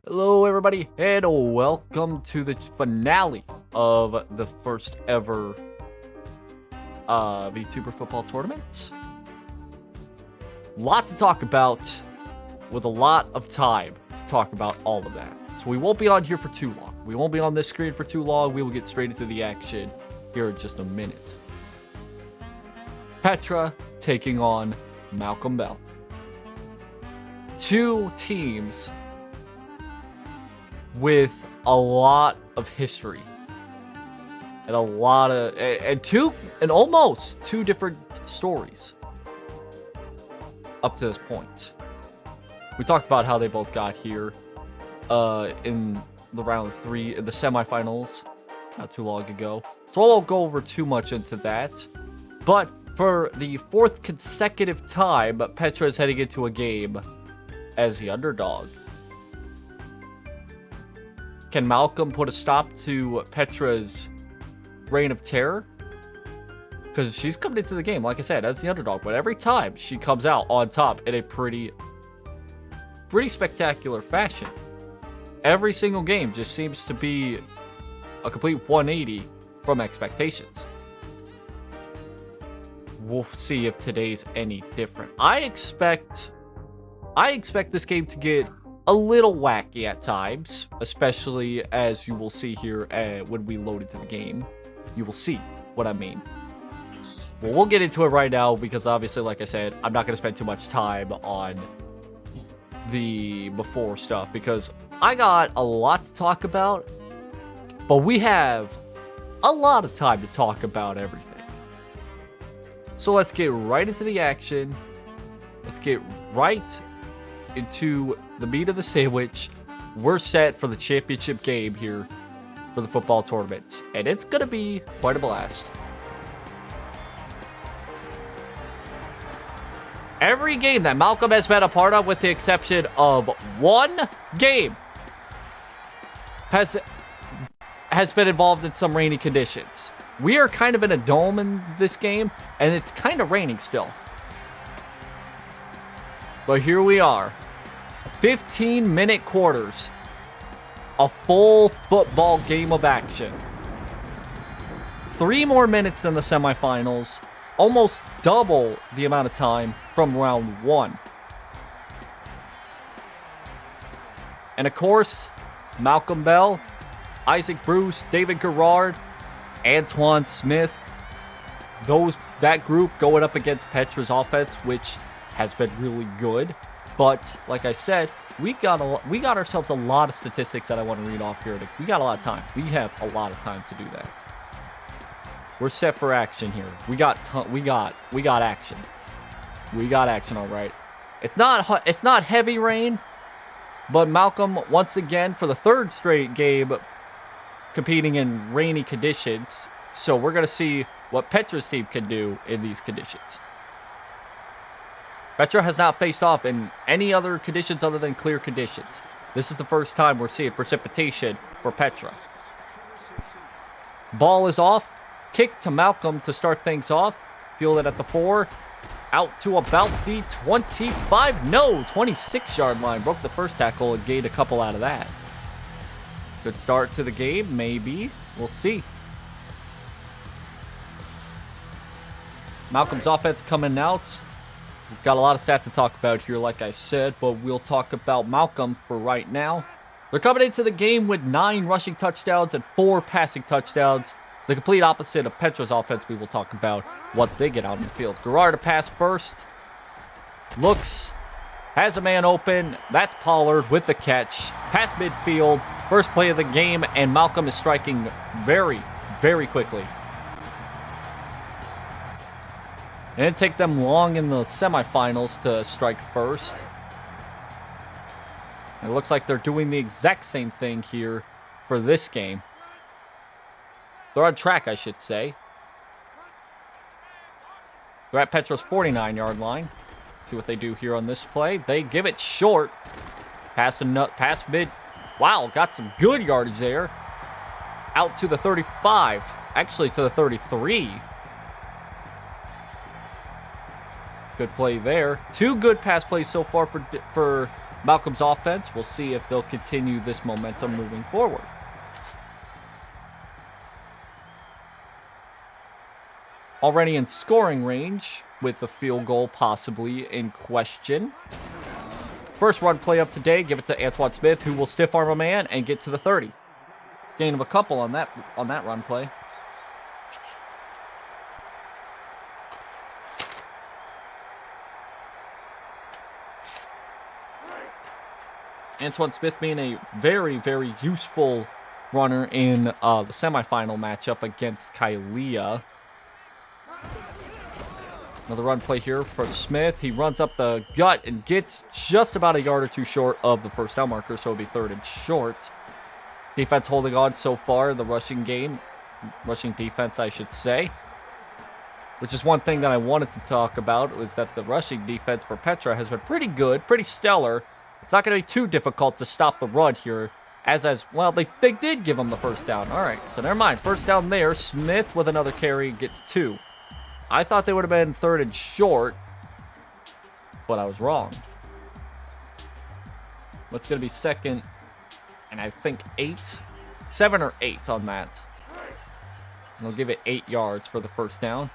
Hello everybody and welcome to the finale of the first ever VTuber football tournament. Lot to talk about with a lot of time to talk about all of that. So we won't be on here for too long. We won't be on this screen for too long. We will get straight into the action here in just a minute. Petra taking on Malcolm Bell. Two teams with a lot of history and a lot of almost two different stories up to this point. We talked about how they both got here in the round 3 in the semifinals not too long ago, so I won't go over too much into that. But for the 4th consecutive time, Petra is heading into a game as the underdog. Can Malcolm put a stop to Petra's reign of terror? Because she's coming into the game, like I said, as the underdog. But every time she comes out on top in a pretty spectacular fashion. Every single game just seems to be a complete 180 from expectations. We'll see if today's any different. I expect this game to get a little wacky at times, especially as you will see here when we load into the game. You will see what I mean. Well, we'll get into it right now because obviously, like I said, I'm not going to spend too much time on the before stuff because I got a lot to talk about, but we have a lot of time to talk about everything. So let's get right into the action. Let's get right into the meat of the sandwich. We're set for the championship game here for the football tournament, and it's gonna be quite a blast. Every game that Malcolm has been a part of, with the exception of one game, has been involved in some rainy conditions. We are kind of in a dome in this game, and it's kind of raining still. But here we are. 15-minute quarters. A full football game of action. 3 more minutes than the semifinals. Almost double the amount of time from round 1. And of course, Malcolm Bell, Isaac Bruce, David Garrard, Antoine Smith. That group going up against Petra's offense, which has been really good. But like I said, we got ourselves a lot of statistics that I want to read off here. We got a lot of time. We have a lot of time to do that. We're set for action here. We got action. We got action, all right. It's not heavy rain, but Malcolm once again for the 3rd straight game competing in rainy conditions. So we're gonna see what Petra's team can do in these conditions. Petra has not faced off in any other conditions other than clear conditions. This is the first time we're seeing precipitation for Petra. Ball is off. Kick to Malcolm to start things off. Field it at the 4. Out to about the 26-yard line. Broke the first tackle and gained a couple out of that. Good start to the game, maybe. We'll see. Malcolm's offense coming out. We've got a lot of stats to talk about here, like I said, but we'll talk about Malcolm for right now. They're coming into the game with 9 rushing touchdowns and 4 passing touchdowns. The complete opposite of Petra's offense we will talk about once they get out in the field. Garrard to pass first. Looks, has a man open. That's Pollard with the catch. Past midfield. First play of the game, and Malcolm is striking very, very quickly. It didn't take them long in the semifinals to strike first. It looks like they're doing the exact same thing here for this game. They're on track, I should say. They're at Petra's 49-yard line. See what they do here on this play. They give it short. Pass mid. Wow, got some good yardage there. Out to the 35. Actually, to the 33. Good play there. 2 good pass plays so far for Malcolm's offense, we'll see if they'll continue this momentum moving forward. Already in scoring range, with the field goal possibly in question. First run play of today, give it to Antoine Smith, who will stiff arm a man and get to the 30. Gain of a couple on that run play. Antoine Smith being a very, very useful runner in the semifinal matchup against Kylia. Another run play here for Smith. He runs up the gut and gets just about a yard or two short of the first down marker, so it'll be 3rd and short. Defense holding on so far, the rushing defense, I should say. Which is one thing that I wanted to talk about, was that the rushing defense for Petra has been pretty good, pretty stellar. It's not going to be too difficult to stop the run here, as well, they did give him the first down. All right, so never mind. First down there. Smith with another carry gets 2. I thought they would have been 3rd and short, but I was wrong. What's going to be 2nd, and I think 8? 7 or 8 on that. And they'll give it 8 yards for the first down.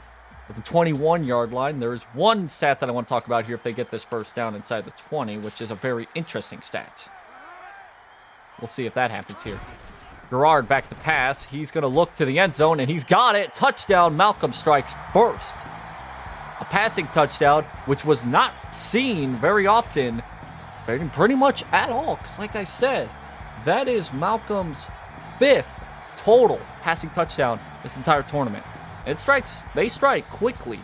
At the 21-yard line, there's one stat that I want to talk about here if they get this first down inside the 20, which is a very interesting stat. We'll see if that happens here. Gerard back to pass. He's going to look to the end zone, and he's got it. Touchdown. Malcolm strikes first. A passing touchdown, which was not seen very often, pretty much at all. Because like I said, that is Malcolm's 5th total passing touchdown this entire tournament. They strike quickly.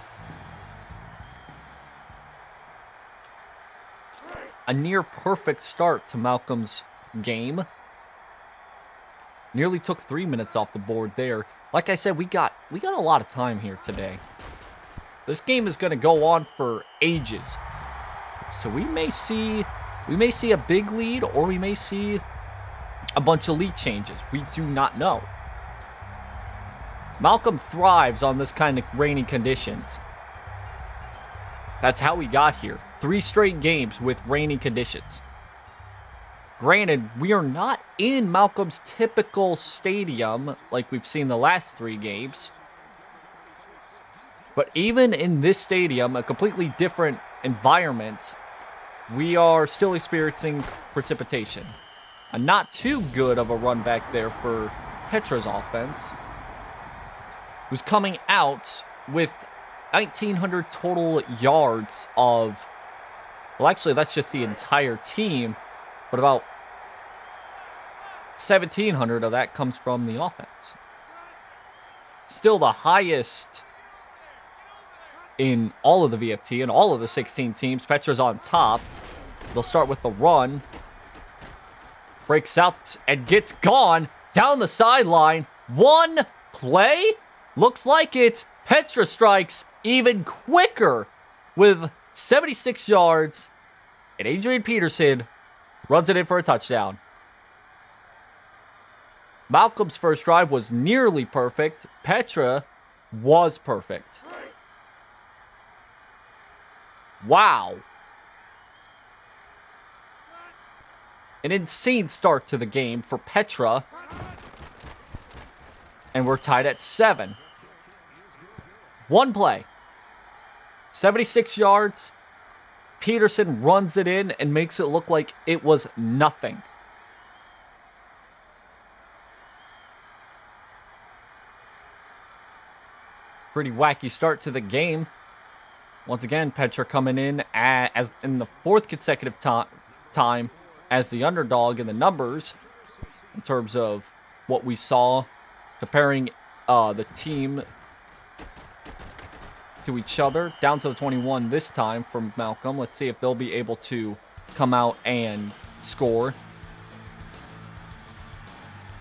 A near perfect start to Malcolm's game. Nearly took 3 minutes off the board there. Like I said, we got a lot of time here today. This game is going to go on for ages. So we may see a big lead, or we may see a bunch of lead changes. We do not know. Malcolm thrives on this kind of rainy conditions. That's how we got here. 3 straight games with rainy conditions. Granted, we are not in Malcolm's typical stadium like we've seen the last 3 games. But even in this stadium, a completely different environment, we are still experiencing precipitation. A not too good of a run back there for Petra's offense, who's coming out with 1,900 total yards of... Well, actually, that's just the entire team, but about 1,700 of that comes from the offense. Still the highest in all of the VFT and all of the 16 teams. Petra's on top. They'll start with the run. Breaks out and gets gone down the sideline. One play? Looks like it. Petra strikes even quicker with 76 yards. And Adrian Peterson runs it in for a touchdown. Malcolm's first drive was nearly perfect. Petra was perfect. Wow. An insane start to the game for Petra. And we're tied at 7. One play. 76 yards. Peterson runs it in and makes it look like it was nothing. Pretty wacky start to the game. Once again, Petra coming in as in the 4th consecutive time as the underdog in the numbers in terms of what we saw, comparing the team to each other. Down to the 21 this time from Malcolm. Let's see if they'll be able to come out and score.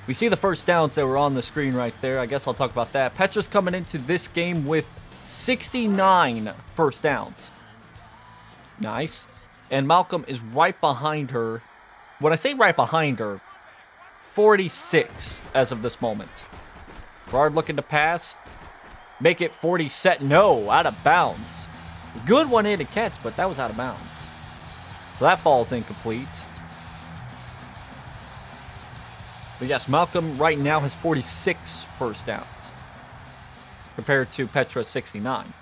We see the first downs that were on the screen right there. I guess I'll talk about that. Petra's coming into this game with 69 first downs. Nice. And Malcolm is right behind her. When I say right behind her, 46 as of this moment. Gerard looking to pass. Make it 40 set. No, out of bounds. Good one-handed catch, but that was out of bounds. So that ball's incomplete. But yes, Malcolm right now has 46 first downs compared to Petra's 69.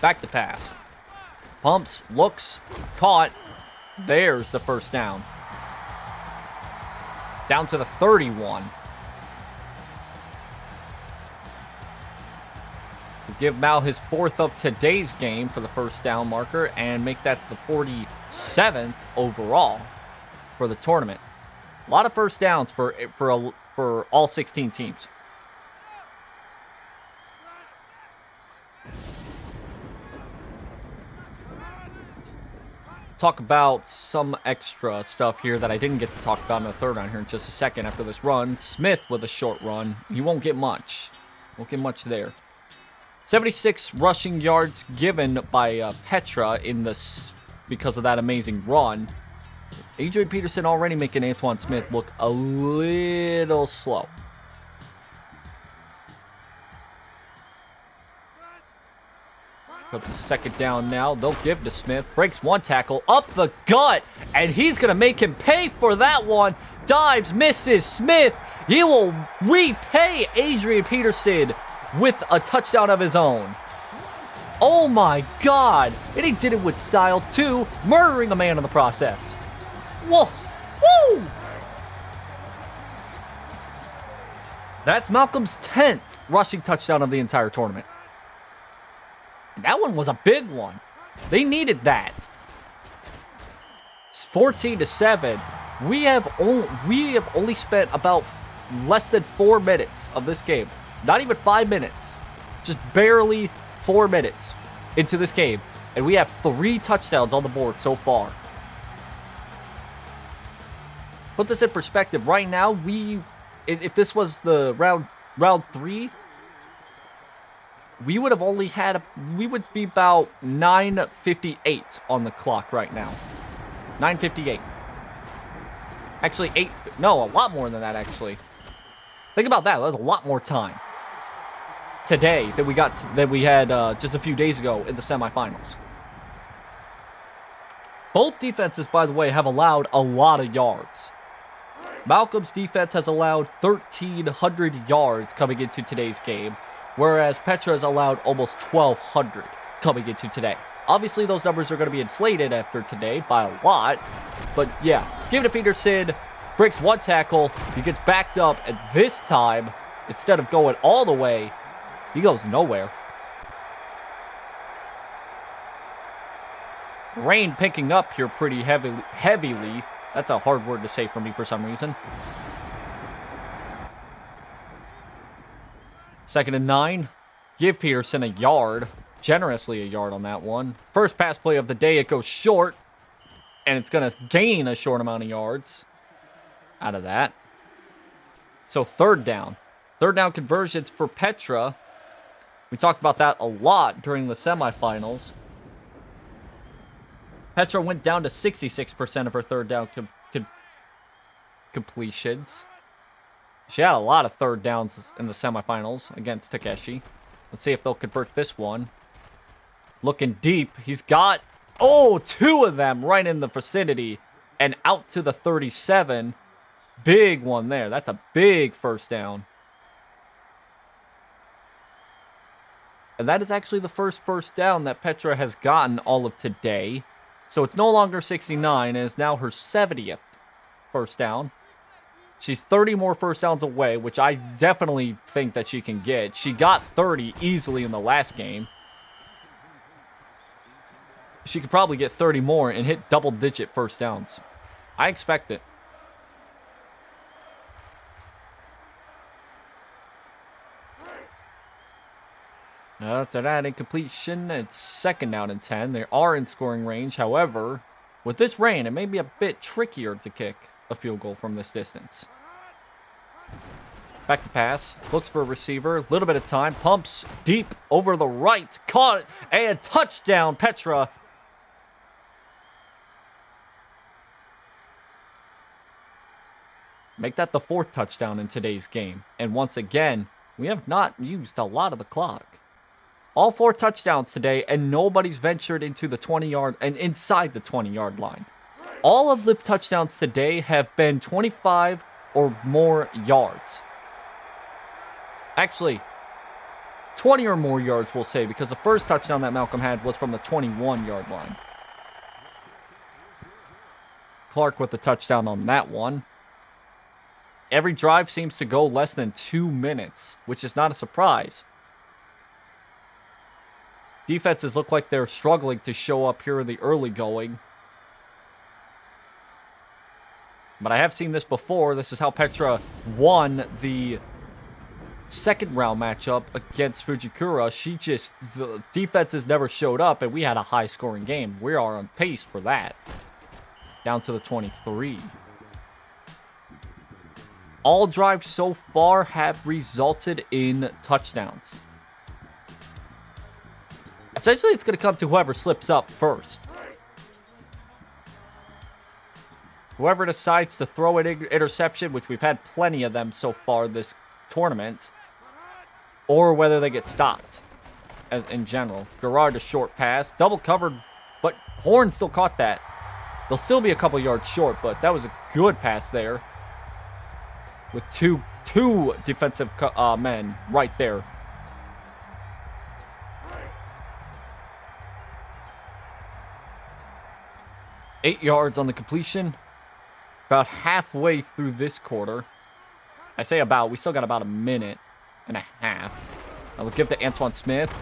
Back to pass. Pumps, looks, caught. There's the first down. Down to the 31. To give Mal his 4th of today's game for the first down marker and make that the 47th overall for the tournament. A lot of first downs for all 16 teams. Talk about some extra stuff here that I didn't get to talk about in the third round here in just a second after this run. Smith with a short run. He won't get much. Won't get much there. 76 rushing yards given by Petra in this because of that amazing run. Adrian Peterson already making Antoine Smith look a little slow. Up to second down now. They'll give to Smith. Breaks one tackle. Up the gut. And he's going to make him pay for that one. Dives, misses. Smith. He will repay Adrian Peterson with a touchdown of his own. Oh my God. And he did it with style too. Murdering a man in the process. Whoa. Woo. That's Malcolm's 10th rushing touchdown of the entire tournament. That one was a big one. They needed that. It's 14-7. We have only spent about less than 4 minutes of this game. Not even 5 minutes. Just barely 4 minutes into this game. And we have 3 touchdowns on the board so far. Put this in perspective. Right now, if this was the round 3, we would have only had, we would be about 9:58 on the clock right now. 9:58. Actually, a lot more than that, actually. Think about that. That's a lot more time today that we had just a few days ago in the semifinals. Both defenses, by the way, have allowed a lot of yards. Malcolm's defense has allowed 1,300 yards coming into today's game, whereas Petra has allowed almost 1,200 coming into today. Obviously, those numbers are going to be inflated after today by a lot. But yeah, give it to Peterson. Breaks one tackle. He gets backed up. And this time, instead of going all the way, he goes nowhere. Rain picking up here pretty heavily. That's a hard word to say for me for some reason. 2nd and 9. Give Peterson a yard. Generously a yard on that one. First pass play of the day. It goes short. And it's going to gain a short amount of yards out of that. So 3rd down. 3rd down conversions for Petra. We talked about that a lot during the semifinals. Petra went down to 66% of her 3rd down completions. She had a lot of 3rd downs in the semifinals against Takeshi. Let's see if they'll convert this one. Looking deep. He's got, 2 of them right in the vicinity. And out to the 37. Big one there. That's a big 1st down. And that is actually the first down that Petra has gotten all of today. So it's no longer 69. It is now her 70th 1st down. She's 30 more 1st downs away, which I definitely think that she can get. She got 30 easily in the last game. She could probably get 30 more and hit double-digit 1st downs. I expect it. After that incompletion, it's 2nd down and 10. They are in scoring range. However, with this rain, it may be a bit trickier to kick a field goal from this distance. Back to pass. Looks for a receiver. A little bit of time. Pumps deep over the right. Caught it. And touchdown, Petra. Make that the 4th touchdown in today's game. And once again, we have not used a lot of the clock. All 4 touchdowns today, and nobody's ventured into the 20-yard and inside the 20-yard line. All of the touchdowns today have been 25 or more yards. Actually, 20 or more yards, we'll say, because the first touchdown that Malcolm had was from the 21-yard line. Clark with the touchdown on that one. Every drive seems to go less than 2 minutes, which is not a surprise. Defenses look like they're struggling to show up here in the early going. But I have seen this before. This is how Petra won the second round matchup against Fujikura. The defenses never showed up, and we had a high scoring game. We are on pace for that. Down to the 23. All drives so far have resulted in touchdowns. Essentially, it's going to come to whoever slips up first. Whoever decides to throw an interception, which we've had plenty of them so far this tournament, or whether they get stopped as in general. Gerard, a short pass, double covered, but Horn still caught that. They'll still be a couple yards short, but that was a good pass there. With two defensive men right there. Eight yards on the completion. About halfway through this quarter. I say about, we still got about a minute and a half. I'll give to Antoine Smith.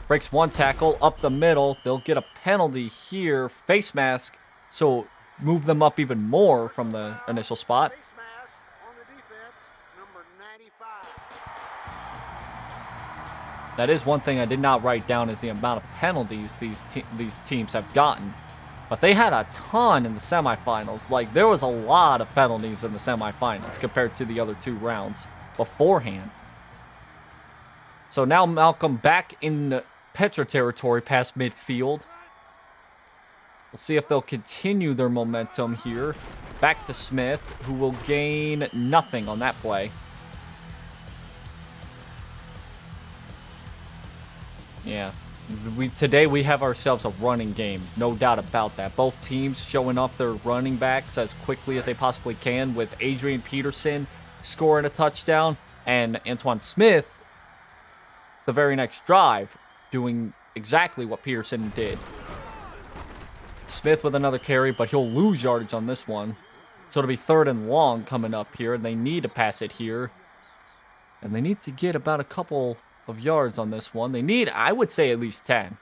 Breaks one tackle up the middle. They'll get a penalty here. Face mask. So move them up even more from the initial spot. That is one thing I did not write down is the amount of penalties these teams have gotten. But they had a ton in the semifinals. Like, there was a lot of penalties in the semifinals compared to the other 2 rounds beforehand. So now Malcolm back in Petra territory past midfield. We'll see if they'll continue their momentum here. Back to Smith, who will gain nothing on that play. Yeah. Today we have ourselves a running game, no doubt about that. Both teams showing off their running backs as quickly as they possibly can, with Adrian Peterson scoring a touchdown and Antoine Smith the very next drive doing exactly what Peterson did. Smith with another carry, but he'll lose yardage on this one. So it'll be 3rd and long coming up here, and they need to pass it here. And they need to get about a couple of yards on this one. They need, I would say, at least 10.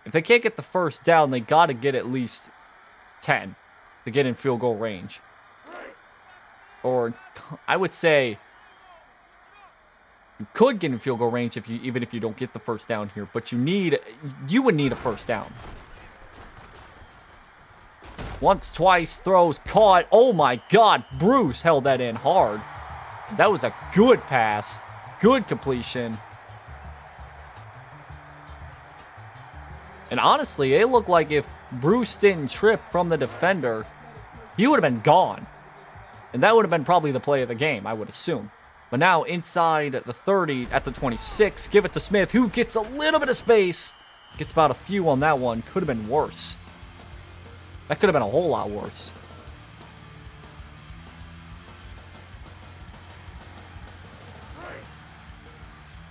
If they can't get the first down, they got to get at least 10 to get in field goal range. Or I would say you could get in field goal range even if you don't get the first down here, but you would need a first down. Once, twice, throws, caught. Oh my God, Bruce held that in hard. That was a good pass, good completion. And honestly, it looked like if Bruce didn't trip from the defender, he would have been gone. And that would have been probably the play of the game, I would assume. But now inside the 30 at the 26, give it to Smith, who gets a little bit of space. Gets about a few on that one. Could have been worse. That could have been a whole lot worse.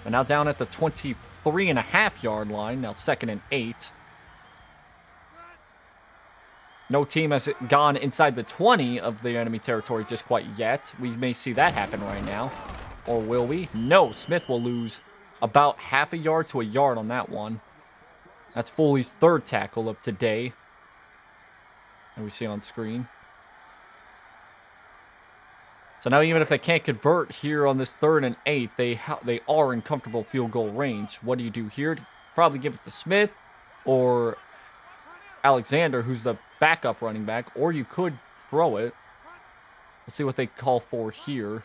And now down at the 23.5-yard line. Now 2nd and 8. No team has gone inside the 20 of the enemy territory just quite yet. We may see that happen right now. Or will we? No, Smith will lose about half a yard to a yard on that one. That's Foley's 3rd tackle of today. And we see on screen. So now even if they can't convert here on this 3rd and 8, they are in comfortable field goal range. What do you do here? Probably give it to Smith or Alexander, who's the backup running back, or you could throw it. Let's see what they call for here.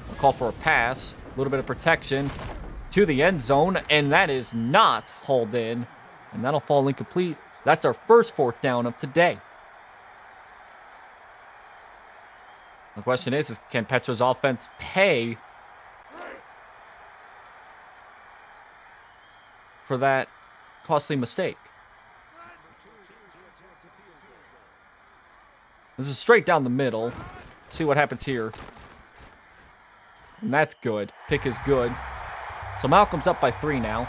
They'll call for a pass, a little bit of protection to the end zone, and that is not hauled in, and that'll fall incomplete. That's our first 4th down of today. The question is can Petra's offense pay for that costly mistake. This is straight down the middle. See what happens here. And that's good. Kick is good. So Malcolm's up by 3 now.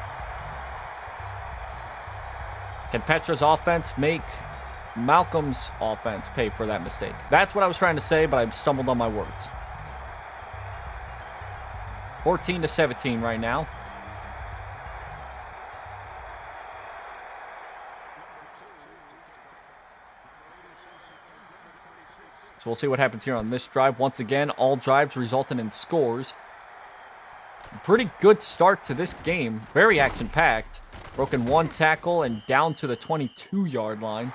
Can Petra's offense make Malcolm's offense pay for that mistake? That's what I was trying to say, but I stumbled on my words. 14-17 right now. So we'll see what happens here on this drive. Once again, all drives resulting in scores. Pretty good start to this game. Very action-packed. Broken 1 tackle and down to the 22-yard line.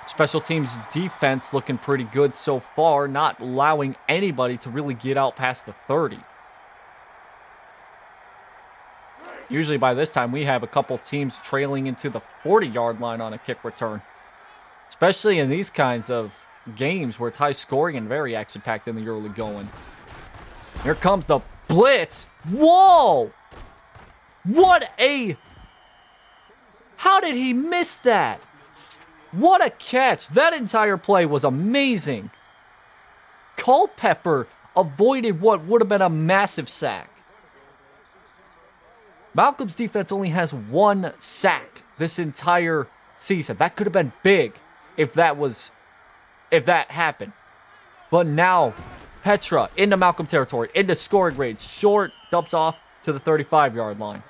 Special teams defense looking pretty good so far, not allowing anybody to really get out past the 30. Usually by this time, we have a couple teams trailing into the 40-yard line on a kick return. Especially in these kinds of games where it's high scoring and very action-packed in the early going. Here comes the blitz. Whoa! What a... How did he miss that? What a catch. That entire play was amazing. Culpepper avoided what would have been a massive sack. Malcolm's defense only has 1 sack this entire season. That could have been big if that happened. But now, Petra into Malcolm territory, into scoring range. Short, dumps off to the 35-yard line.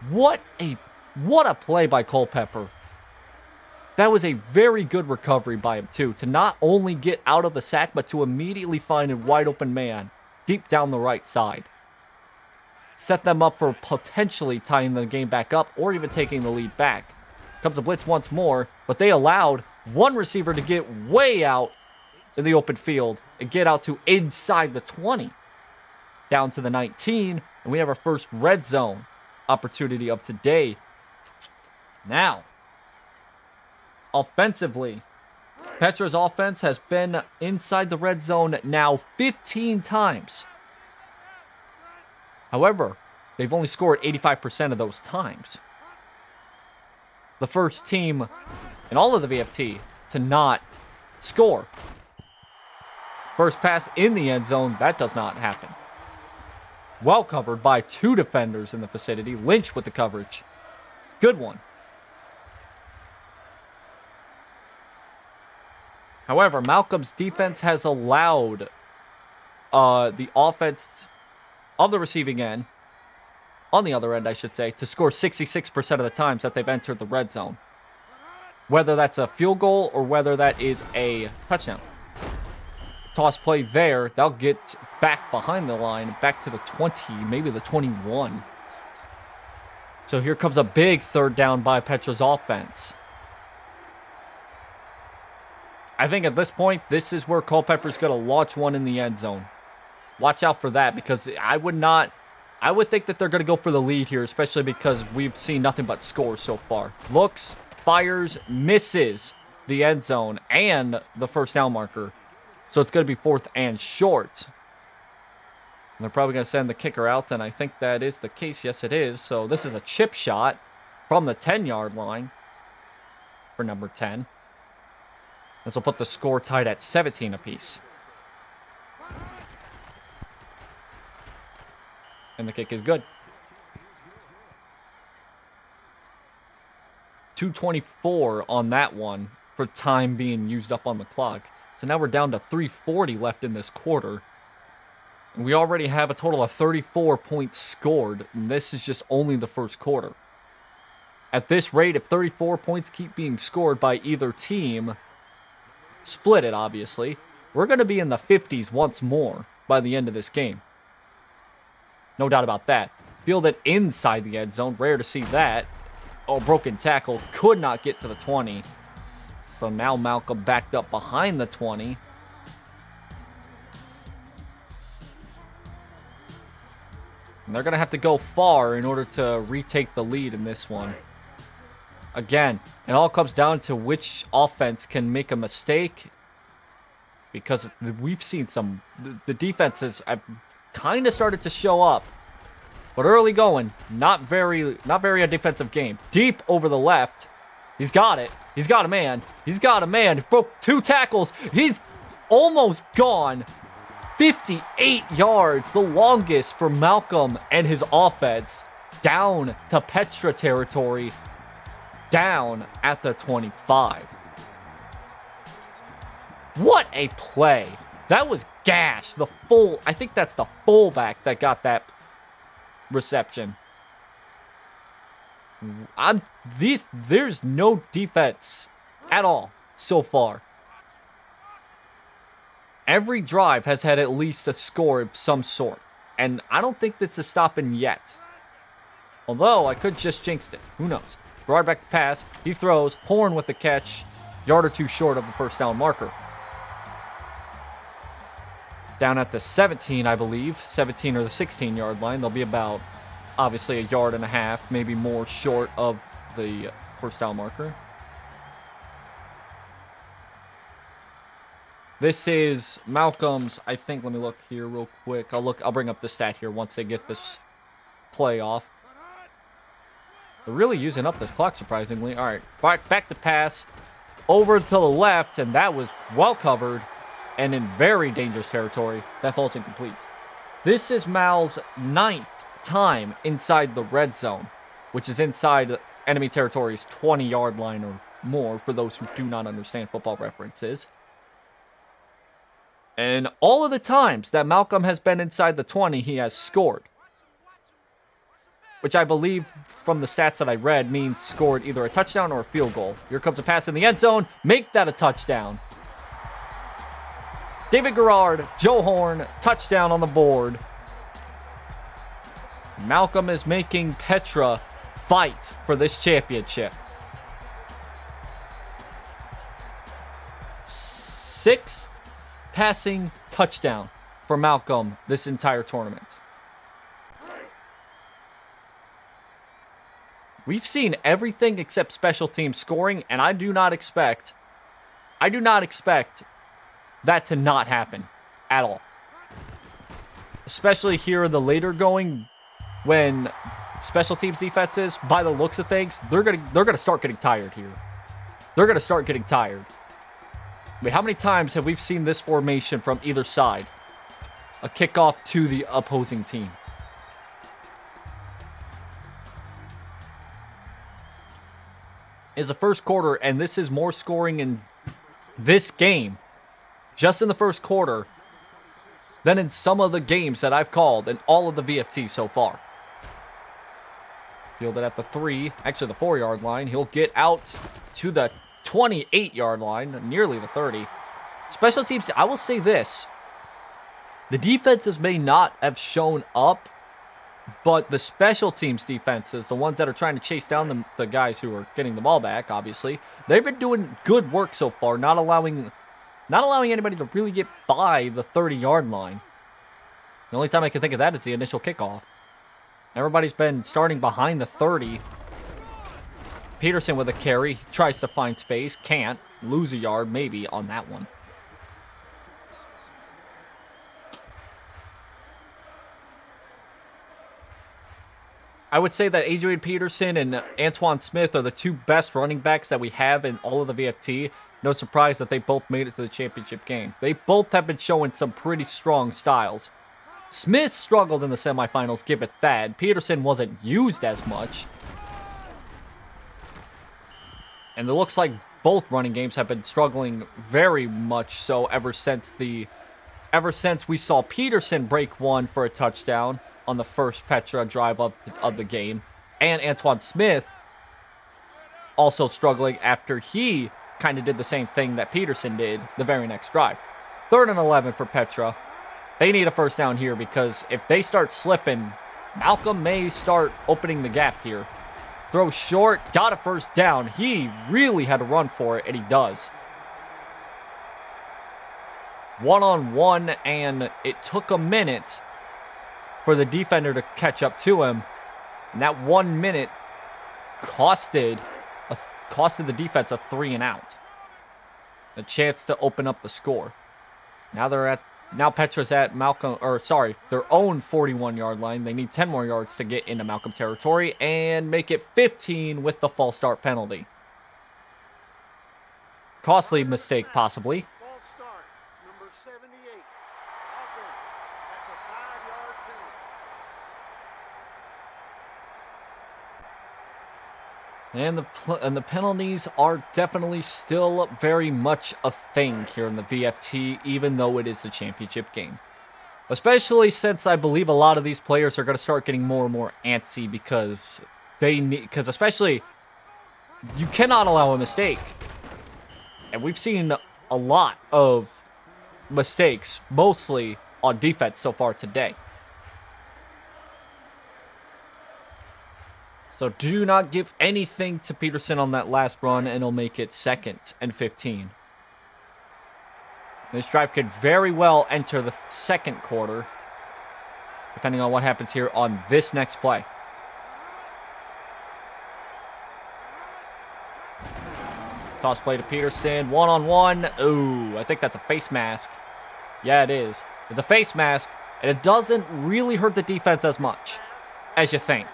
What a play by Culpepper. That was a very good recovery by him, too. To not only get out of the sack, but to immediately find a wide open man deep down the right side. Set them up for potentially tying the game back up or even taking the lead back. Comes a blitz once more, but they allowed one receiver to get way out in the open field and get out to inside the 20. Down to the 19, and we have our first red zone opportunity of today. Now, offensively, Petra's offense has been inside the red zone now 15 times. However, they've only scored 85% of those times. The first team in all of the VFT to not score. First pass in the end zone, that does not happen. Well covered by 2 defenders in the vicinity. Lynch with the coverage. Good one. However, Malcolm's defense has allowed the offense of the receiving end, on the other end, I should say, to score 66% of the times that they've entered the red zone. Whether that's a field goal or whether that is a touchdown. Toss play there. They'll get back behind the line, back to the 20, maybe the 21. So here comes a big third down by Petra's offense. I think at this point, this is where Culpepper's going to launch one in the end zone. Watch out for that, because I would think that they're going to go for the lead here, especially because we've seen nothing but scores so far. Looks, fires, misses the end zone and the first down marker. So it's going to be 4th and short. And they're probably going to send the kicker out, and I think that is the case. Yes, it is. So this is a chip shot from the 10-yard line for number 10. This will put the score tied at 17 apiece. And the kick is good. 2:24 on that one for time being used up on the clock. So now we're down to 3:40 left in this quarter. And we already have a total of 34 points scored. And this is just only the first quarter. At this rate, if 34 points keep being scored by either team, split it obviously, we're going to be in the 50s once more by the end of this game. No doubt about that. Field it inside the end zone. Rare to see that. Oh, broken tackle. Could not get to the 20. So now Malcolm backed up behind the 20. And they're going to have to go far in order to retake the lead in this one. Again, it all comes down to which offense can make a mistake. Because we've seen the defenses have kind of started to show up But early going, not very a defensive game. Deep over the left. He's got it. He's got a man. He's got a man. He broke 2 tackles. He's almost gone. 58 yards, the longest for Malcolm and his offense. Down to Petra territory. Down at the 25. What a play. That was Gash, I think that's the fullback that got that reception. There's no defense at all so far. Every drive has had at least a score of some sort. And I don't think this is stopping yet. Although, I could just jinx it. Who knows? Gerard back to pass. He throws. Horn with the catch. Yard or 2 short of the first down marker. Down at the 17, I believe. 17 or the 16-yard line. They'll be about, obviously, a yard and a half. Maybe more short of the first down marker. This is Malcolm's, I think, let me look here real quick. I'll bring up the stat here once they get this play off. They're really using up this clock, surprisingly. All right, back to pass. Over to the left, and that was well covered and in very dangerous territory. That falls incomplete. This is Mal's 9th time inside the red zone, which is inside enemy territory's 20-yard line or more, for those who do not understand football references. And all of the times that Malcolm has been inside the 20, he has scored. Which I believe, from the stats that I read, means scored either a touchdown or a field goal. Here comes a pass in the end zone. Make that a touchdown. David Gerard, Joe Horn, touchdown on the board. Malcolm is making Petra fight for this championship. 6th passing touchdown for Malcolm this entire tournament. We've seen everything except special team scoring, and I do not expect that to not happen at all. Especially here in the later going, when special teams defenses, by the looks of things, they're gonna start getting tired here. They're gonna start getting tired. I mean, how many times have we seen this formation from either side? A kickoff to the opposing team. Is the first quarter, and this is more scoring in this game, just in the first quarter, than in some of the games that I've called in all of the VFT so far. Fielded at the 3, actually the 4-yard line. He'll get out to the 28-yard line, nearly the 30. Special teams, I will say this. The defenses may not have shown up, but the special teams defenses, the ones that are trying to chase down the guys who are getting the ball back, obviously, they've been doing good work so far, not allowing anybody to really get by the 30-yard line. The only time I can think of that is the initial kickoff. Everybody's been starting behind the 30. Peterson with a carry. He tries to find space. Can't. Lose a yard, maybe, on that one. I would say that Adrian Peterson and Antoine Smith are the 2 best running backs that we have in all of the VFT. No surprise that they both made it to the championship game. They both have been showing some pretty strong styles. Smith struggled in the semifinals, give it that. Peterson wasn't used as much. And it looks like both running games have been struggling very much so ever since we saw Peterson break one for a touchdown on the first Petra drive of the game. And Antoine Smith also struggling after he kind of did the same thing that Peterson did the very next drive. 3rd and 11 for Petra. They need a first down here because if they start slipping, Malcolm may start opening the gap here. Throw short, got a first down. He really had to run for it, and he does. 1-on-1, and it took a minute for the defender to catch up to him. And that 1 minute costed the defense a 3 and out. A chance to open up the score. Now they're at Now Petra's at Malcolm, or sorry, their own 41-yard line. They need 10 more yards to get into Malcolm territory and make it 15 with the false start penalty. Costly mistake, possibly. False start, number 78. Offense. That's a 5-yard penalty. And the penalties are definitely still very much a thing here in the VFT, even though it is the championship game. Especially since I believe a lot of these players are going to start getting more and more antsy because especially you cannot allow a mistake. And we've seen a lot of mistakes, mostly on defense so far today. So do not give anything to Peterson on that last run, and he'll make it 2nd and 15. This drive could very well enter the second quarter, depending on what happens here on this next play. Toss play to Peterson, one-on-one. Ooh, I think that's a face mask. Yeah, it is. It's a face mask, and it doesn't really hurt the defense as much as you think.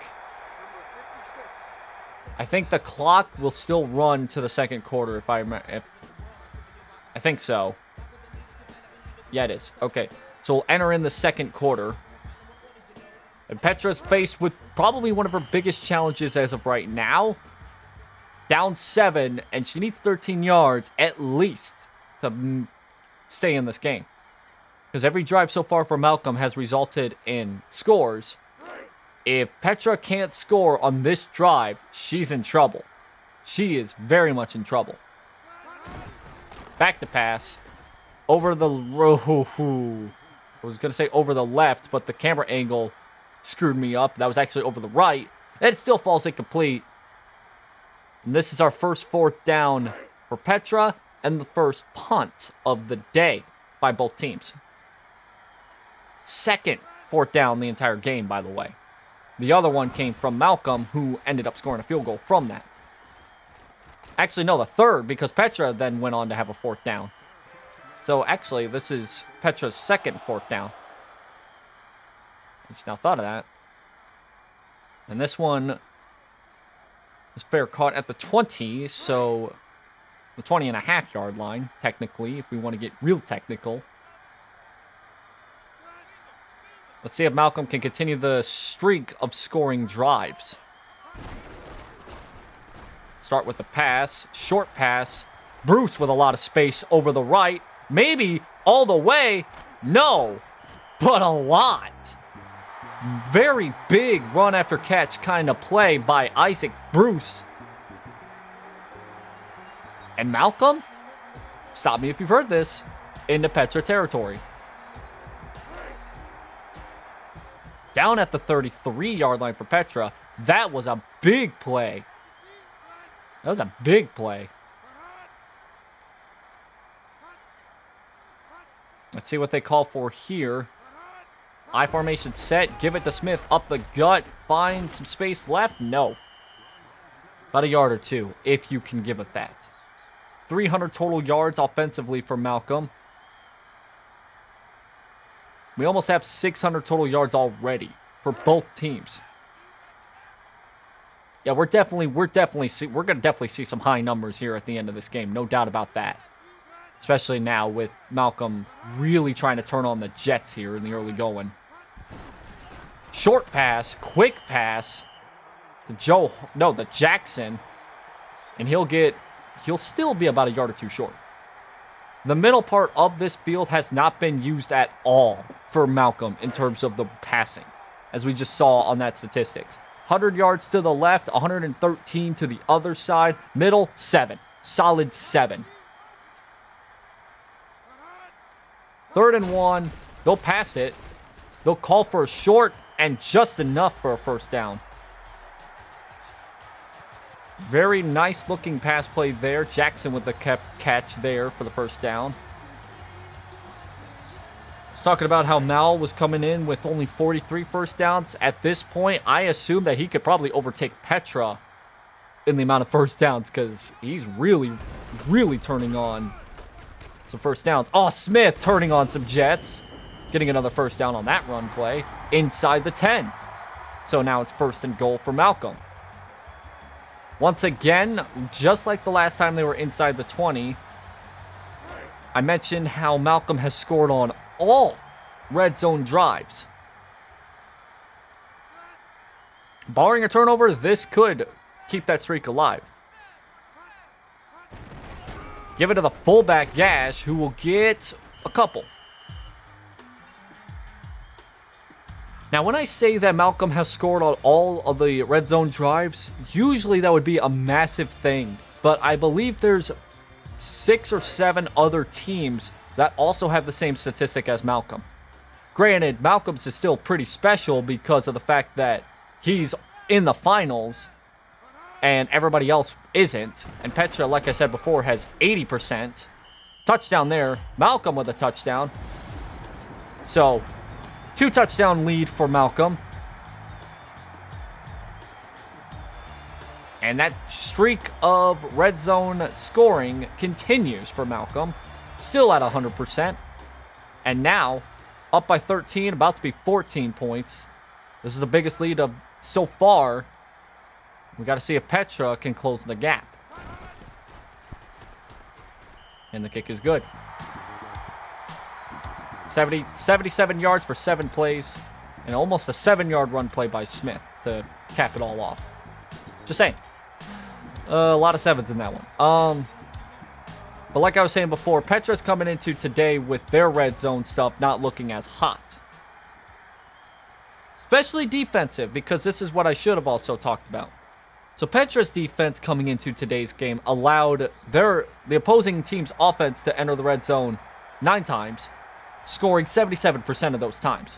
I think the clock will still run to the second quarter if I remember. I think so. Yeah, it is. Okay, so we'll enter in the second quarter. And Petra's faced with probably one of her biggest challenges as of right now. Down 7, and she needs 13 yards at least to stay in this game. Because every drive so far for Malcolm has resulted in scores. If Petra can't score on this drive, she's in trouble. She is very much in trouble. Back to pass. Over the... I was going to say over the left, but the camera angle screwed me up. That was actually over the right. And it still falls incomplete. And this is our first 4th down for Petra and the first punt of the day by both teams. Second 4th down the entire game, by the way. The other one came from Malcolm, who ended up scoring a field goal from that. Actually, no, the third, because Petra then went on to have a 4th down. So actually, this is Petra's second 4th down. I just now thought of that. And this one is fair caught at the 20, so the 20.5-yard line, technically, if we want to get real technical. Let's see if Malcolm can continue the streak of scoring drives. Start with the pass, short pass. Bruce with a lot of space over the right. Maybe all the way. No, but a lot. Very big run after catch kind of play by Isaac Bruce. And Malcolm, stop me if you've heard this, into Petra territory. Down at the 33-yard line for Petra. That was a big play. That was a big play. Let's see what they call for here. I formation set. Give it to Smith. Up the gut. Find some space left. No. About a yard or two, if you can give it that. 300 total yards offensively for Malcolm. We almost have 600 total yards already for both teams. Yeah, we're gonna definitely see some high numbers here at the end of this game, no doubt about that. Especially now with Malcolm really trying to turn on the Jets here in the early going. Short pass, quick pass to Jackson, and he'll still be about a yard or two short. The middle part of this field has not been used at all for Malcolm in terms of the passing, as we just saw on that statistics. 100 yards to the left, 113 to the other side. Middle, 7. Solid 7. 3rd and 1. They'll pass it. They'll call for a short and just enough for a 1st down. Very nice looking pass play there. Jackson with the catch there for the 1st down. I was talking about how Mal was coming in with only 43 1st downs. At this point, I assume that he could probably overtake Petra in the amount of 1st downs because he's really turning on some 1st downs. Oh, Smith turning on some Jets. getting another first down on that run play inside the 10. So now it's 1st and goal for Malcolm. Once again, just like the last time they were inside the 20, I mentioned how Malcolm has scored on all red zone drives. Barring a turnover, this could keep that streak alive. Give it to the fullback Gash, who will get a couple. Now, when I say that Malcolm has scored on all of the red zone drives, usually that would be a massive thing. But I believe there's 6 or 7 other teams that also have the same statistic as Malcolm. Granted, Malcolm's is still pretty special because of the fact that he's in the finals and everybody else isn't. And Petra, like I said before, has 80%. Touchdown there. Malcolm with a touchdown. So, 2-touchdown lead for Malcolm. And that streak of red zone scoring continues for Malcolm. Still at 100%. And now, up by 13, about to be 14 points. This is the biggest lead of so far. We got to see if Petra can close the gap. And the kick is good. 77 yards for 7 plays. And almost a 7-yard run play by Smith to cap it all off. Just saying. A lot of 7s in that one. But like I was saying before, Petra's coming into today with their red zone stuff not looking as hot. Especially defensive, because this is what I should have also talked about. So Petra's defense coming into today's game allowed the opposing team's offense to enter the red zone 9 times, scoring 77% of those times.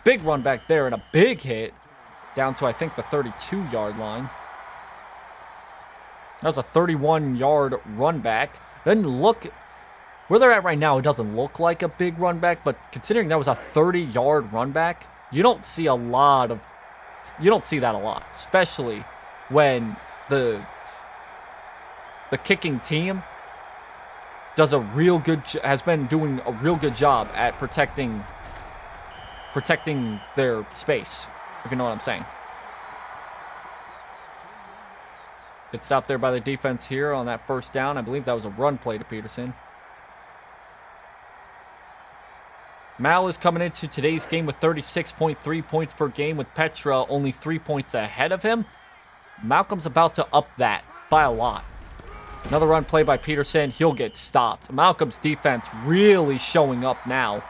Big run back there and a big hit down to, I think, the 32-yard line. That was a 31-yard run back. Then look where they're at right now. It doesn't look like a big run back, but considering that was a 30-yard run back, you don't see that a lot, especially when the kicking team has been doing a real good job at protecting their space, if you know what I'm saying. Good stop there by the defense here on that first down. I believe that was a run play to Peterson. Mal is coming into today's game with 36.3 points per game, with Petra only 3 points ahead of him. Malcolm's about to up that by a lot. Another run play by Peterson. He'll get stopped. Malcolm's defense really showing up now.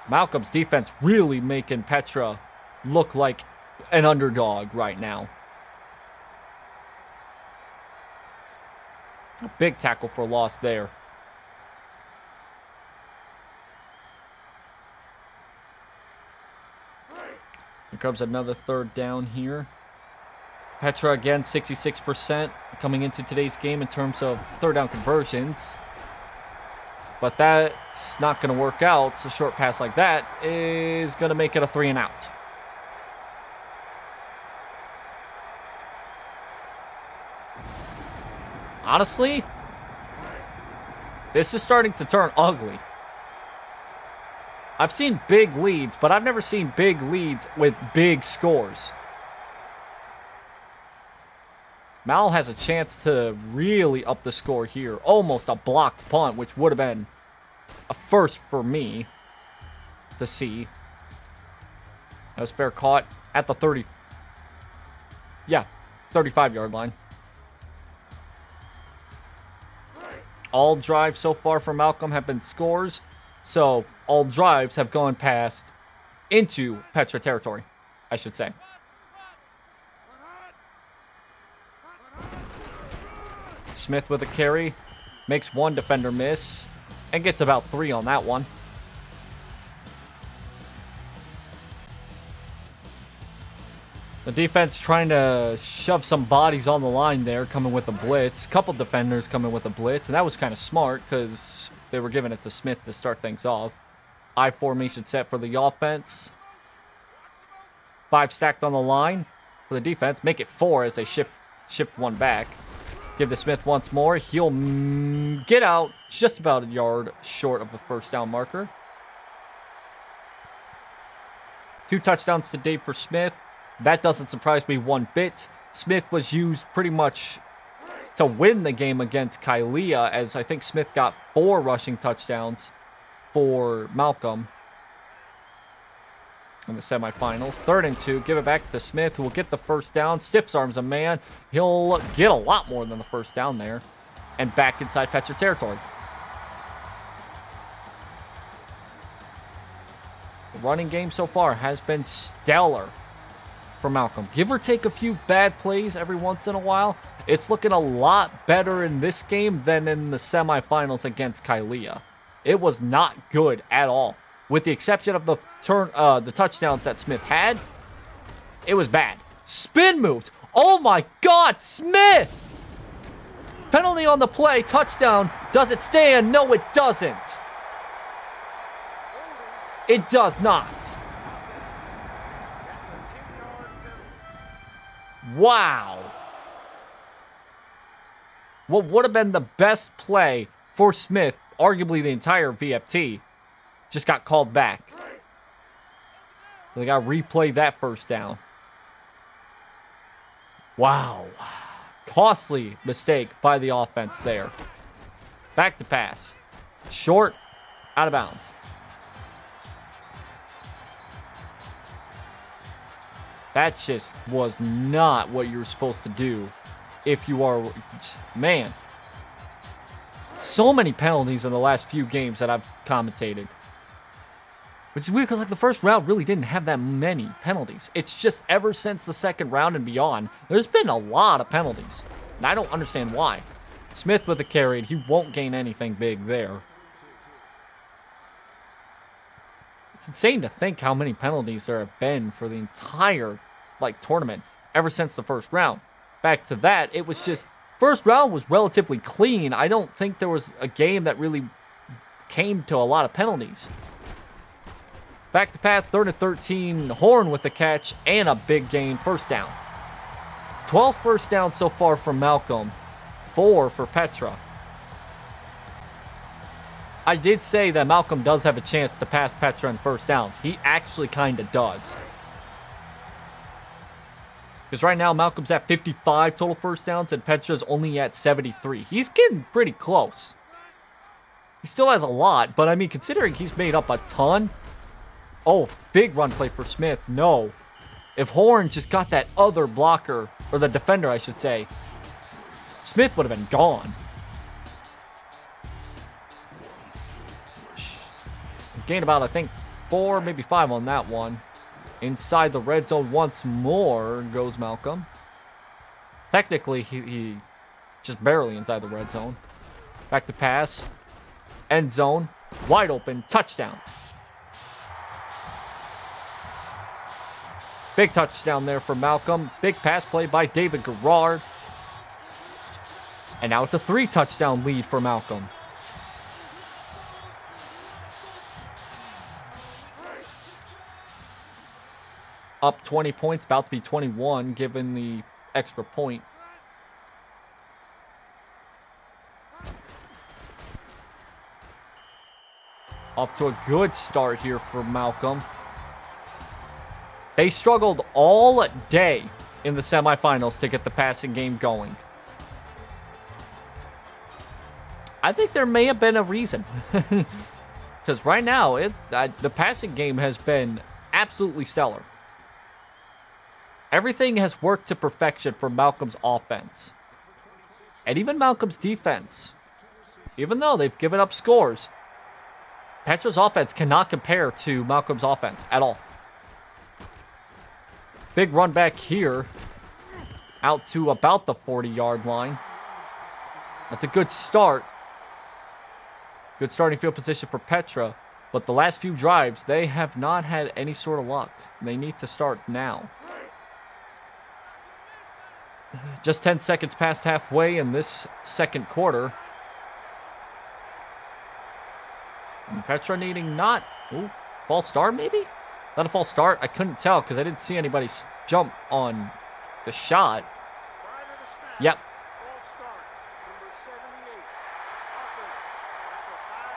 Malcolm's defense really making Petra look like an underdog right now. A big tackle for loss there. Here comes another 3rd down here. Petra again, 66% coming into today's game in terms of 3rd down conversions. But that's not going to work out. So a short pass like that is going to make it a 3 and out. Honestly, this is starting to turn ugly. I've seen big leads, but I've never seen big leads with big scores. Mal has a chance to really up the score here. Almost a blocked punt, which would have been a first for me to see. That was fair caught at the 35-yard line. All drives so far for Malcolm have been scores. So all drives have gone past into Petra territory, I should say. Smith with a carry. Makes one defender miss. And gets about 3 on that one. The defense trying to shove some bodies on the line there, coming with a blitz. Couple defenders coming with a blitz, and that was kind of smart because they were giving it to Smith to start things off. I formation set for the offense. 5 stacked on the line for the defense. Make it 4 as they shift one back. Give to Smith once more. He'll get out just about a yard short of the first down marker. 2 touchdowns to date for Smith. That doesn't surprise me one bit. Smith was used pretty much to win the game against Kylea, as I think Smith got 4 rushing touchdowns for Malcolm in the semifinals. 3rd and 2. Give it back to Smith, who will get the first down. Stiffs arms a man. He'll get a lot more than the first down there. And back inside Petra territory. The running game so far has been stellar for Malcolm. Give or take a few bad plays every once in a while, it's looking a lot better in this game than in the semifinals against Kylea. It was not good at all. With the exception of the touchdowns that Smith had, it was bad. Spin moves. Oh my God, Smith! Penalty on the play, touchdown. Does it stand? No, it doesn't. It does not. Wow. What would have been the best play for Smith, arguably the entire VFT, just got called back. So they got to replay that first down. Wow. Costly mistake by the offense there. Back to pass. Short, out of bounds. That just was not what you were supposed to do if you are... Man. So many penalties in the last few games that I've commentated. Which is weird because like the first round really didn't have that many penalties. It's just ever since the second round and beyond, there's been a lot of penalties. And I don't understand why. Smith with a carry, and he won't gain anything big there. It's insane to think how many penalties there have been for the entire tournament ever since the first round. Back to that, it was just first round was relatively clean. I don't think there was a game that really came to a lot of penalties. Back to pass, 3rd and 13. Horn with the catch and a big gain, first down. 12 first downs so far for Malcolm, 4 for Petra. I did say that Malcolm does have a chance to pass Petra in first downs. He actually kind of does. Because right now, Malcolm's at 55 total first downs and Petra's only at 73. He's getting pretty close. He still has a lot, but I mean, considering he's made up a ton. Oh, big run play for Smith. No. If Horn just got that other blocker, or the defender, I should say, Smith would have been gone. Gained about, I think, 4, maybe 5 on that one. Inside the red zone once more goes Malcolm. Technically, he just barely inside the red zone. Back to pass. End zone. Wide open. Touchdown. Big touchdown there for Malcolm. Big pass play by David Garrard. And now it's a 3-touchdown lead for Malcolm. Up 20 points, about to be 21, given the extra point. Off to a good start here for Malcolm. They struggled all day in the semifinals to get the passing game going. I think there may have been a reason. Because right now, the passing game has been absolutely stellar. Everything has worked to perfection for Malcolm's offense. And even Malcolm's defense. Even though they've given up scores, Petra's offense cannot compare to Malcolm's offense at all. Big run back here. Out to about the 40-yard line. That's a good start. Good starting field position for Petra. But the last few drives, they have not had any sort of luck. They need to start now. Just 10 seconds past halfway in this second quarter. And Petra needing not... Ooh, false start maybe? Not a false start? I couldn't tell because I didn't see anybody jump on the shot. Yep.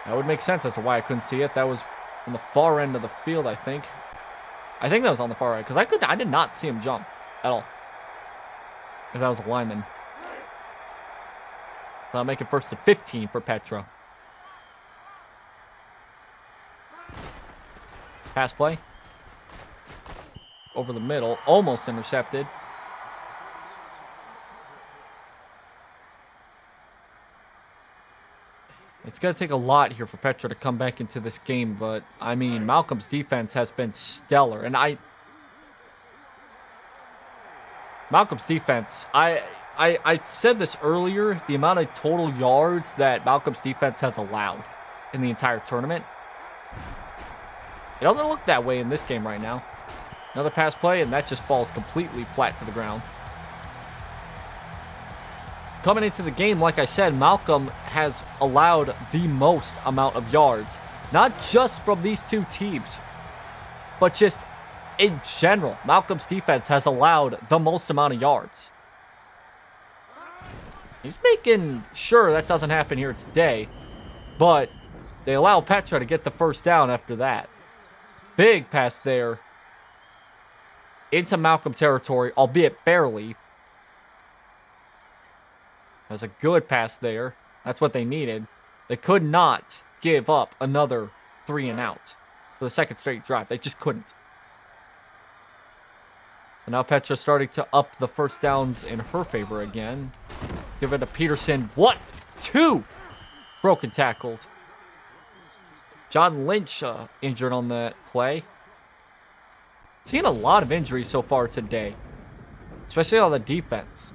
That would make sense as to why I couldn't see it. That was on the far end of the field, I think. I think that was on the far end, because I did not see him jump at all. If that was a lineman. So I'll make it first to 15 for Petra. Pass play. Over the middle. Almost intercepted. It's going to take a lot here for Petra to come back into this game, but, I mean, Malcolm's defense has been stellar. And Malcolm's defense, I said this earlier, the amount of total yards that Malcolm's defense has allowed in the entire tournament. It doesn't look that way in this game right now. Another pass play, and that just falls completely flat to the ground. Coming into the game, like I said, Malcolm has allowed the most amount of yards. Not just from these two teams, but just in general. Malcolm's defense has allowed the most amount of yards. He's making sure that doesn't happen here today, but they allow Petra to get the first down after that. Big pass there into Malcolm territory, albeit barely. That's a good pass there. That's what they needed. They could not give up another 3 and out for the second straight drive. They just couldn't. So now Petra's starting to up the first downs in her favor again. Give it to Peterson. What? 2 broken tackles. John Lynch injured on that play. Seen a lot of injuries so far today, especially on the defense.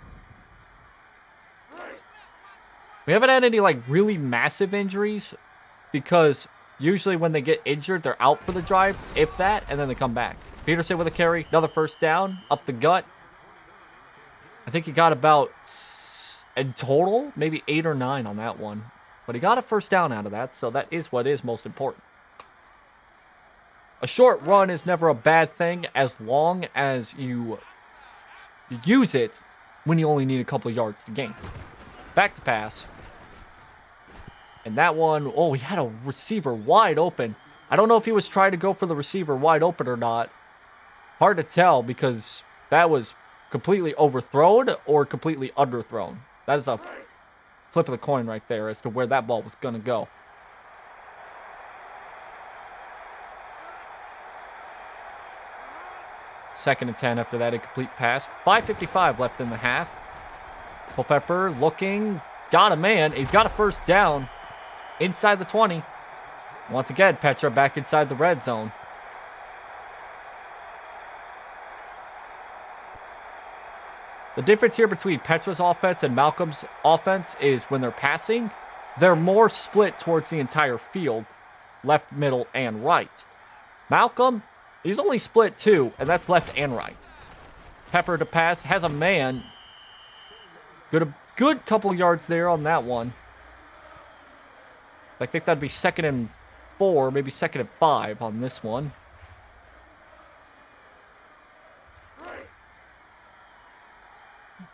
We haven't had any like really massive injuries because usually when they get injured, they're out for the drive, if that, and then they come back. Peterson with a carry, another first down, up the gut. I think he got about, in total, maybe 8 or 9 on that one. But he got a first down out of that, so that is what is most important. A short run is never a bad thing as long as you use it when you only need a couple yards to gain. Back to pass. And that one, oh, he had a receiver wide open. I don't know if he was trying to go for the receiver wide open or not. Hard to tell because that was completely overthrown or completely underthrown. That is a flip of the coin right there as to where that ball was going to go. Second and 10 after that incomplete pass. 5:55 left in the half. Culpepper looking. Got a man. He's got a first down inside the 20. Once again, Petra back inside the red zone. The difference here between Petra's offense and Malcolm's offense is when they're passing, they're more split towards the entire field, left, middle, and right. Malcolm, he's only split 2, and that's left and right. Pepper to pass, has a man. Good couple yards there on that one. I think that'd be 2nd and 4, maybe 2nd and 5 on this one.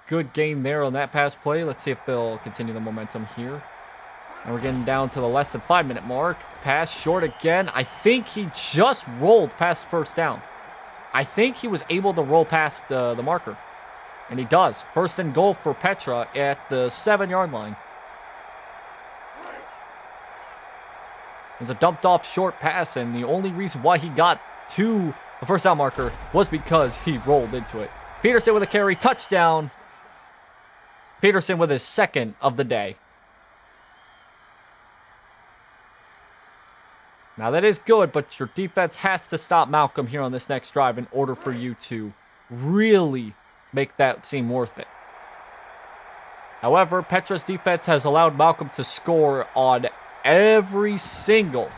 Good gain there on that pass play. Let's see if they'll continue the momentum here. And we're getting down to the less than 5-minute mark. Pass short again. I think he just rolled past first down. I think he was able to roll past the marker. And he does. 1st and goal for Petra at the 7-yard line. There's a dumped off short pass, and the only reason why he got to the first down marker was because he rolled into it. Peterson with a carry, touchdown. Peterson with his 2nd of the day. Now that is good, but your defense has to stop Malcolm here on this next drive in order for you to really make that seem worth it. However, Petra's defense has allowed Malcolm to score on every single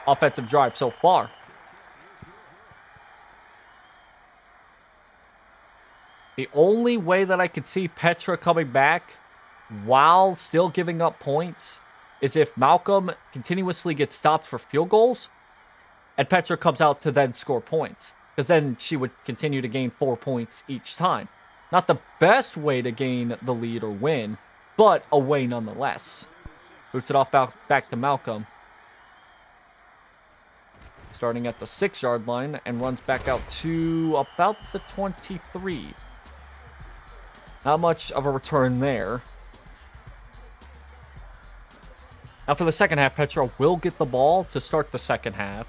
offensive drive so far. The only way that I could see Petra coming back while still giving up points is if Malcolm continuously gets stopped for field goals and Petra comes out to then score points. Because then she would continue to gain 4 points each time. Not the best way to gain the lead or win, but a way nonetheless. Boots it off back to Malcolm. Starting at the 6-yard line and runs back out to about the 23. Not much of a return there. Now for the second half, Petra will get the ball to start the second half.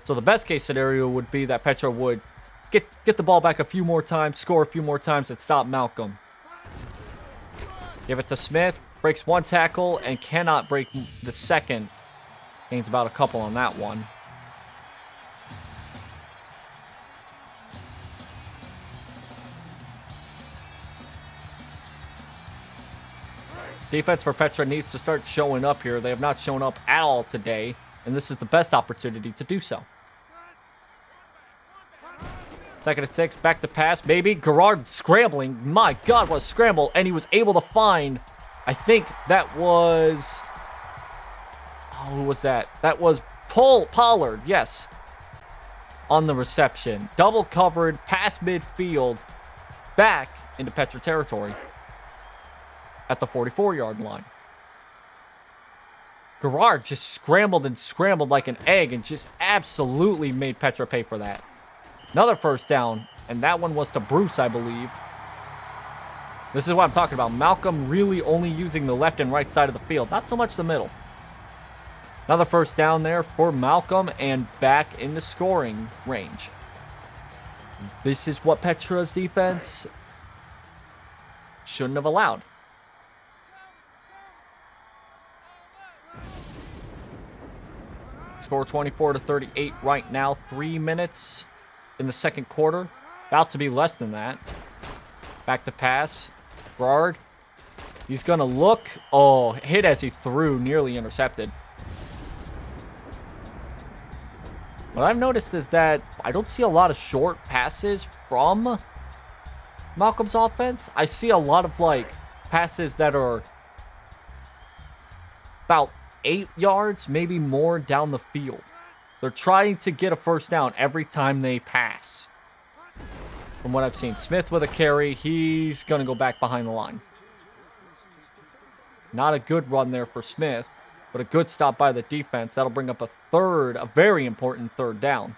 So the best case scenario would be that Petra would get the ball back a few more times, score a few more times, and stop Malcolm. Give it to Smith. Breaks one tackle and cannot break the second. Gains about a couple on that one. Defense for Petra needs to start showing up here. They have not shown up at all today, and this is the best opportunity to do so. Second and 6, back to pass, maybe. Gerard scrambling. My God, what a scramble. And he was able to find, I think that was... Oh, who was that? That was Pollard, yes. On the reception. Double covered, past midfield, back into Petra territory. At the 44-yard line. Gerard just scrambled and scrambled like an egg and just absolutely made Petra pay for that. Another first down, and that one was to Bruce, I believe. This is what I'm talking about. Malcolm really only using the left and right side of the field, not so much the middle. Another first down there for Malcolm and back into scoring range. This is what Petra's defense shouldn't have allowed. Score 24-38 right now. 3 minutes in the second quarter. About to be less than that. Back to pass. Gerard. He's going to look. Oh, hit as he threw. Nearly intercepted. What I've noticed is that I don't see a lot of short passes from Malcolm's offense. I see a lot of, like, passes that are about 8 yards, maybe more down the field. They're trying to get a first down every time they pass. From what I've seen. Smith with a carry. He's going to go back behind the line. Not a good run there for Smith, but a good stop by the defense. That'll bring up a very important third down.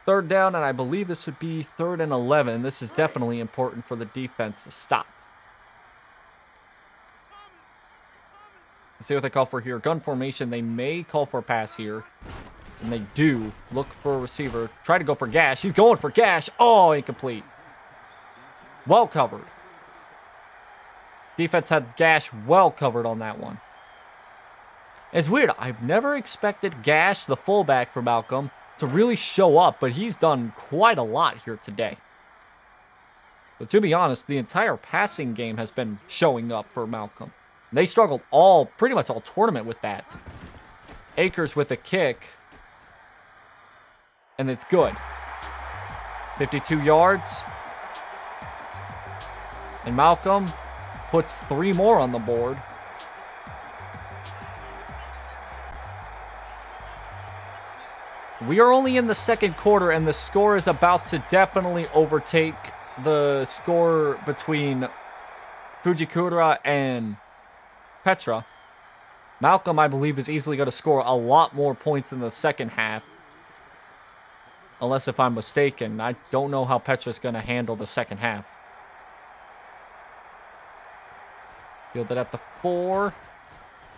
Third down, and I believe this would be 3rd and 11. This is definitely important for the defense to stop. Let's see what they call for here. Gun formation. They may call for a pass here. And they do. Look for a receiver. Try to go for Gash. He's going for Gash. Oh, incomplete. Well covered. Defense had Gash well covered on that one. It's weird. I've never expected Gash, the fullback for Malcolm, to really show up, but he's done quite a lot here today. But to be honest, the entire passing game has been showing up for Malcolm. They struggled pretty much all tournament with that. Akers with a kick. And it's good. 52 yards. And Malcolm puts 3 more on the board. We are only in the second quarter, and the score is about to definitely overtake the score between Fujikura and Petra. Malcolm, I believe, is easily going to score a lot more points in the second half. Unless if I'm mistaken. I don't know how Petra's going to handle the second half. Fielded at the 4.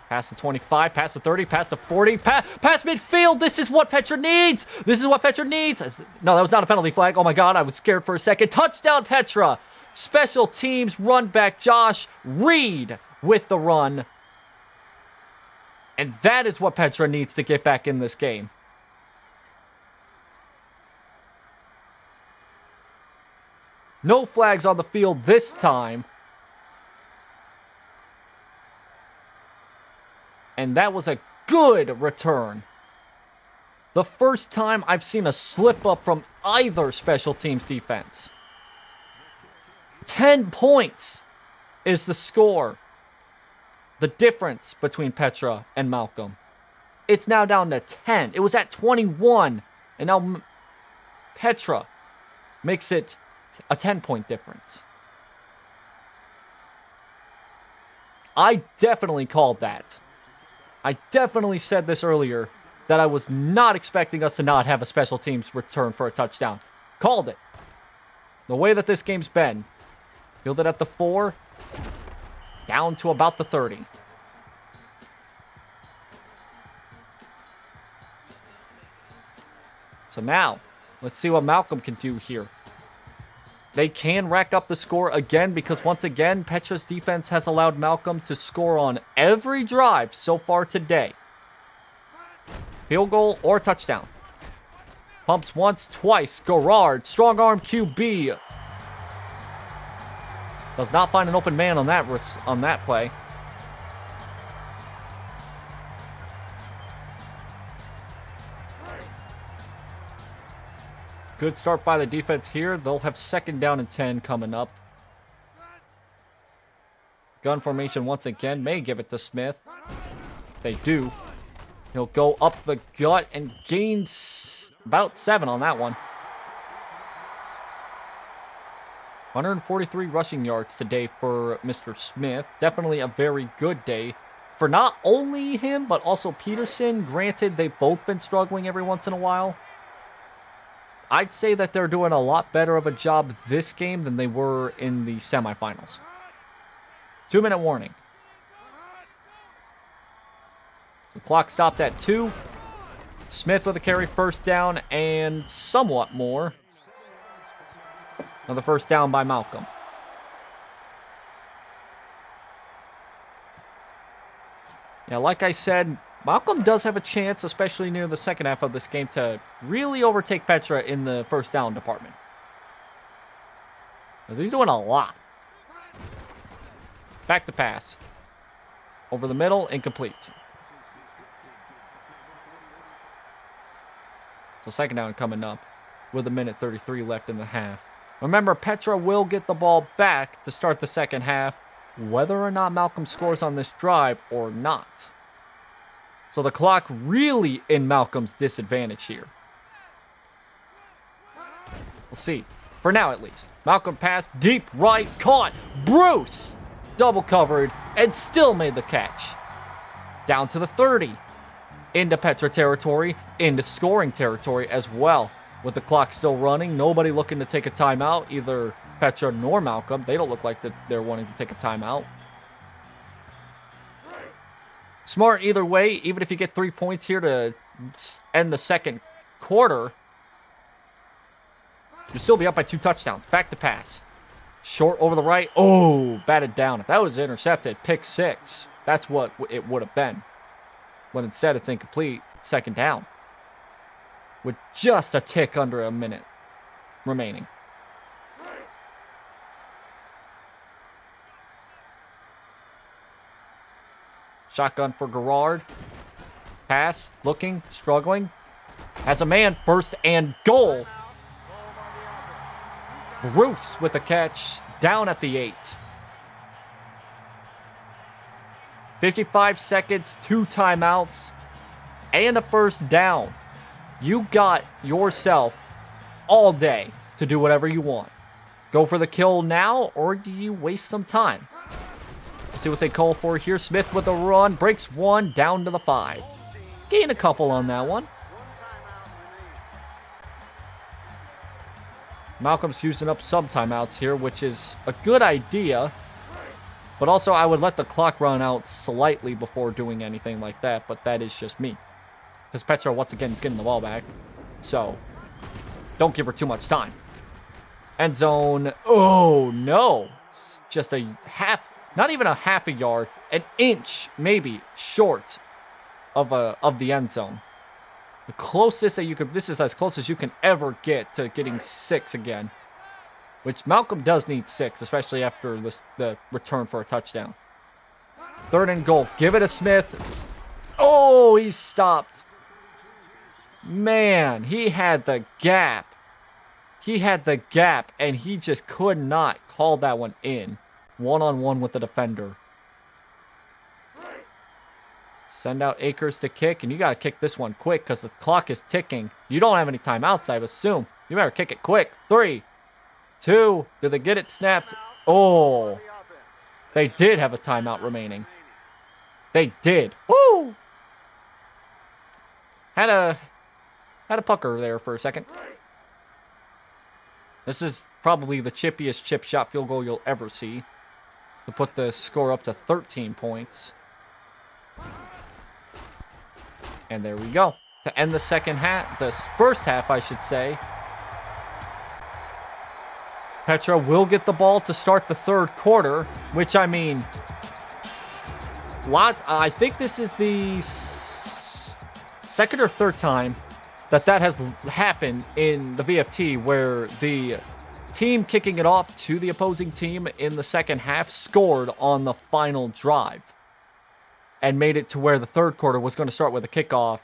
Pass the 25, pass the 30, pass the 40, pass midfield. This is what Petra needs. This is what Petra needs. No, that was not a penalty flag. Oh my God, I was scared for a second. Touchdown, Petra. Special teams run back Josh Reed with the run. And that is what Petra needs to get back in this game. No flags on the field this time. And that was a good return. The first time I've seen a slip up from either special teams defense. 10 points is the score. The difference between Petra and Malcolm. It's now down to 10. It was at 21. And now Petra makes it a 10-point difference. I definitely called that. I definitely said this earlier, that I was not expecting us to not have a special teams return for a touchdown. Called it. The way that this game's been. Fielded at the 4. Down to about the 30. So now, let's see what Malcolm can do here. They can rack up the score again because once again, Petra's defense has allowed Malcolm to score on every drive so far today. Field goal or touchdown. Pumps once, twice. Gerard, strong arm QB. Does not find an open man on that play. Good start by the defense here. They'll have 2nd down and 10 coming up. Gun formation once again. May give it to Smith. They do. He'll go up the gut and gain about 7 on that one. 143 rushing yards today for Mr. Smith. Definitely a very good day for not only him, but also Peterson. Granted, they've both been struggling every once in a while. I'd say that they're doing a lot better of a job this game than they were in the semifinals. 2-minute warning. The clock stopped at 2. Smith with a carry, 1st down, and somewhat more. Another 1st down by Malcolm. Yeah, like I said, Malcolm does have a chance, especially near the second half of this game, to really overtake Petra in the 1st down department. Because he's doing a lot. Back to pass. Over the middle, incomplete. So 2nd down coming up with 1:33 left in the half. Remember, Petra will get the ball back to start the second half, whether or not Malcolm scores on this drive or not. So the clock really in Malcolm's disadvantage here. We'll see. For now, at least. Malcolm passed deep right, caught. Bruce double covered and still made the catch. Down to the 30. Into Petra territory, into scoring territory as well. With the clock still running, nobody looking to take a timeout, either Petra nor Malcolm. They don't look like they're wanting to take a timeout. Smart either way, even if you get 3 points here to end the second quarter, you'll still be up by 2 touchdowns. Back to pass. Short over the right. Oh, batted down. If that was intercepted, pick 6. That's what it would have been. But instead, it's incomplete. 2nd down. With just a tick under a minute remaining. Shotgun for Gerard. Pass. Looking. Struggling. Has a man. 1st and goal. Bruce with a catch. Down at the 8. 55 seconds. 2 timeouts. And a 1st down. You got yourself all day to do whatever you want. Go for the kill now, or do you waste some time? Let's see what they call for here. Smith with a run. Breaks 1 down to the 5. Gain a couple on that one. Malcolm's using up some timeouts here, which is a good idea. But also, I would let the clock run out slightly before doing anything like that. But that is just me. Because Petra, once again, is getting the ball back. So, don't give her too much time. End zone. Oh, no. Just a half, not even a half a yard. An inch, maybe, short of the end zone. The closest that you could, this is as close as you can ever get to getting 6 again. Which Malcolm does need 6, especially after the return for a touchdown. 3rd and goal. Give it to Smith. Oh, he stopped. Man, he had the gap. He had the gap, and he just could not call that one in. 1-on-1 with the defender. Send out Akers to kick, and you got to kick this one quick because the clock is ticking. You don't have any timeouts, I assume. You better kick it quick. 3, 2, do they get it snapped? Oh. They did have a timeout remaining. They did. Woo! Had a pucker there for a second. This is probably the chippiest chip shot field goal you'll ever see, to put the score up to 13 points. And there we go. To end the second half, the first half, I should say. Petra will get the ball to start the third quarter, which, I mean, I think this is the second or third time that has happened in the VFT, where the team kicking it off to the opposing team in the second half scored on the final drive and made it to where the third quarter was going to start with a kickoff,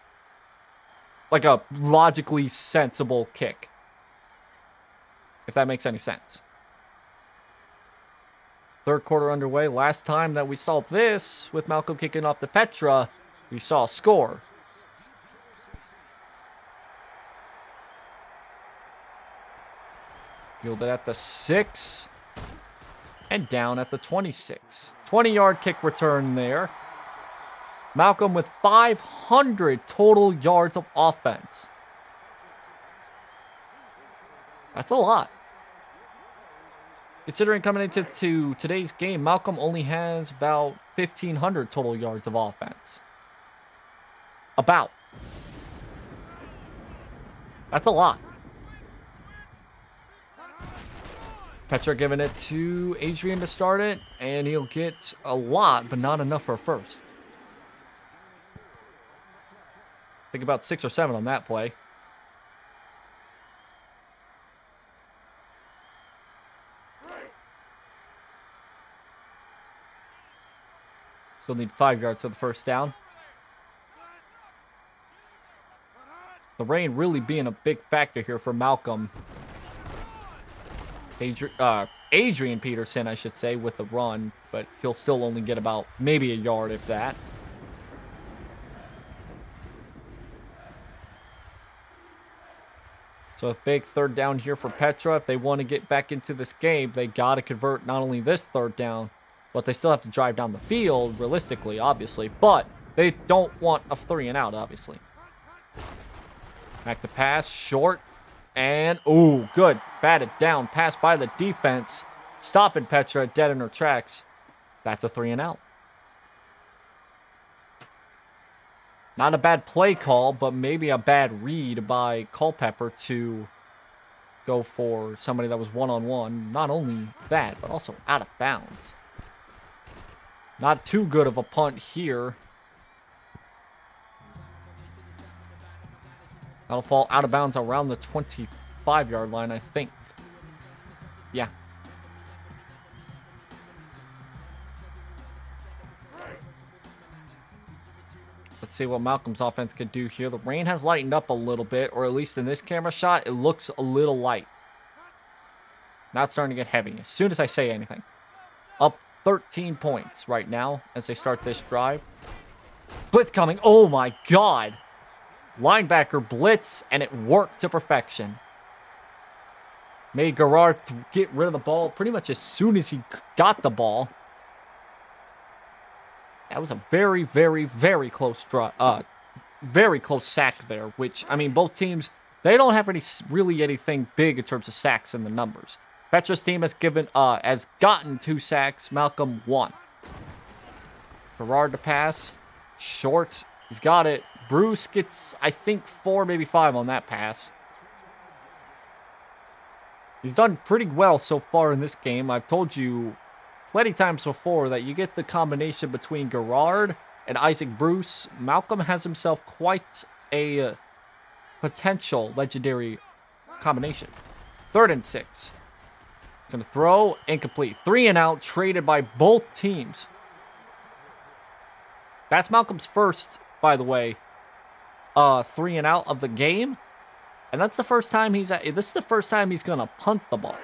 like a logically sensible kick, if that makes any sense. Third quarter underway. Last time that we saw this, with Malcolm kicking off to Petra, we saw a score. Fielded at the 6 and down at the 26. 20-yard kick return there. Malcolm with 500 total yards of offense. That's a lot. Considering coming into today's game, Malcolm only has about 1,500 total yards of offense. About. That's a lot. Petra giving it to Adrian to start it, and he'll get a lot, but not enough for a first. I think about 6 or 7 on that play. Still need 5 yards for the first down. The rain really being a big factor here for Malcolm. Adrian Peterson, I should say, with the run, but he'll still only get about maybe a yard, if that. So a big third down here for Petra. If they want to get back into this game, they got to convert not only this third down, but they still have to drive down the field, realistically, obviously. But they don't want a 3 and out, obviously. Back to pass, short. And, ooh, good. Batted down. Pass by the defense. Stopping Petra dead in her tracks. That's a 3 and out. Not a bad play call, but maybe a bad read by Culpepper to go for somebody that was one-on-one. Not only that, but also out of bounds. Not too good of a punt here. That'll fall out of bounds around the 25-yard line, I think. Yeah. Let's see what Malcolm's offense could do here. The rain has lightened up a little bit, or at least in this camera shot, it looks a little light. Now it's starting to get heavy as soon as I say anything. Up 13 points right now as they start this drive. Blitz coming. Oh my God. Linebacker blitz, and it worked to perfection. Made Gerard get rid of the ball pretty much as soon as he got the ball. That was a very, very, very close very close sack there, which, I mean, both teams, they don't have really anything big in terms of sacks in the numbers. Petra's team has gotten 2 sacks, Malcolm 1. Gerard to pass, short, he's got it. Bruce gets, I think, 4, maybe 5 on that pass. He's done pretty well so far in this game. I've told you plenty times before that you get the combination between Gerard and Isaac Bruce. Malcolm has himself quite a potential legendary combination. 3rd and 6. Gonna throw, incomplete. 3 and out, traded by both teams. That's Malcolm's first, by the way, 3 and out of the game. And that's the first time this is the first time he's gonna punt the ball.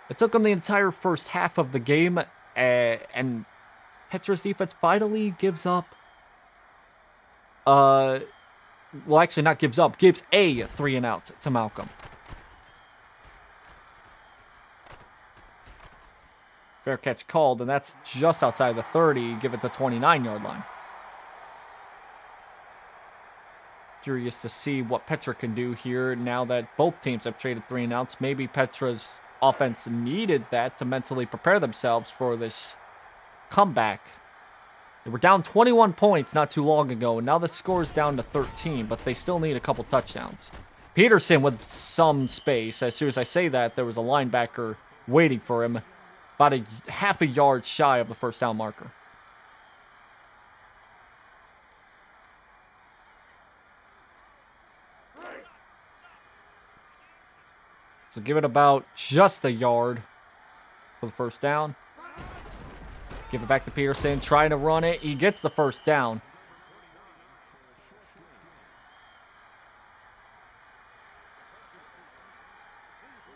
It took him the entire first half of the game, and Petra's defense finally gives up. Well, actually, not gives up. Gives a 3 and out to Malcolm. Fair catch called, and that's just outside the 30. Give it the 29-yard line. Curious to see what Petra can do here now that both teams have traded 3 and outs. Maybe Petra's offense needed that to mentally prepare themselves for this comeback. They were down 21 points not too long ago, and now the score is down to 13, but they still need a couple touchdowns. Peterson with some space. As soon as I say that, there was a linebacker waiting for him, about a half a yard shy of the first down marker. So give it about just a yard for the first down. Give it back to Peterson, trying to run it. He gets the first down.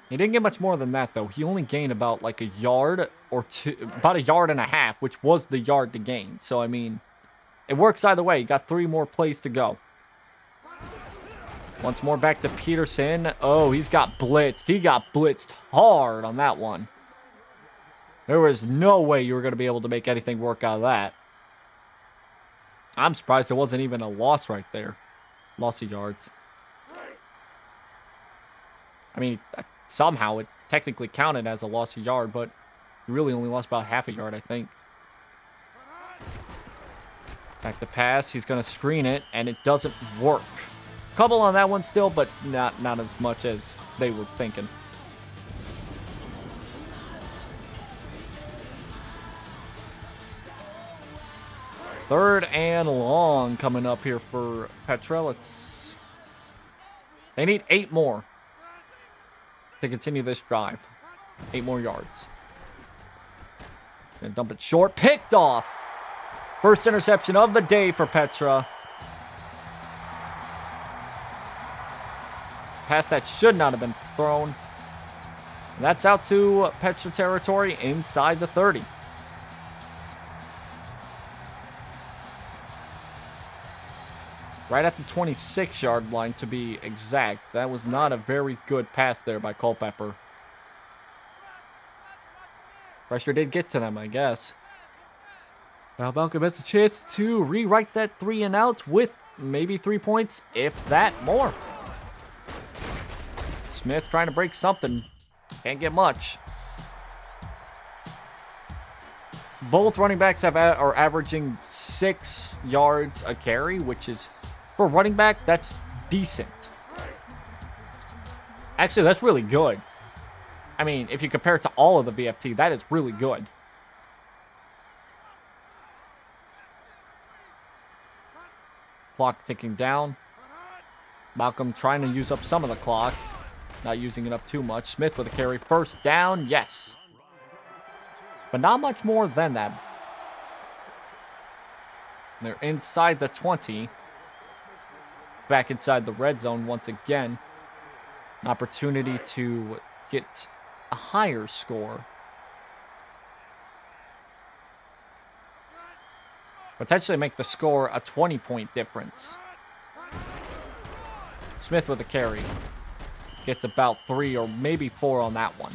He didn't get much more than that, though. He only gained about like a yard or two, about a yard and a half, which was the yard to gain. So, I mean, it works either way. You got 3 more plays to go. Once more back to Peterson. Oh, he's got blitzed. He got blitzed hard on that one. There was no way you were going to be able to make anything work out of that. I'm surprised it wasn't even a loss right there. Loss of yards. I mean, somehow it technically counted as a loss of yard, but you really only lost about half a yard, I think. Back to pass. He's going to screen it, and it doesn't work. Couple on that one still, but not as much as they were thinking. Third and long coming up here for Petra. They need 8 more to continue this drive. 8 more yards. And dump it short. Picked off. First interception of the day for Petra. Pass that should not have been thrown. And that's out to Petra territory inside the 30. Right at the 26-yard line to be exact. That was not a very good pass there by Culpepper. Pressure did get to them, I guess. Now Malcolm has a chance to rewrite that 3 and out with maybe 3 points, if that more. Smith trying to break something. Can't get much. Both running backs are averaging 6 yards a carry, which is, for a running back, that's decent. Actually, that's really good. I mean, if you compare it to all of the VFT, that is really good. Clock ticking down. Malcolm trying to use up some of the clock. Not using it up too much. Smith with a carry. First down. Yes. But not much more than that. They're inside the 20. Back inside the red zone once again. An opportunity to get a higher score. Potentially make the score a 20-point difference. Smith with a carry. Gets about 3 or maybe 4 on that one.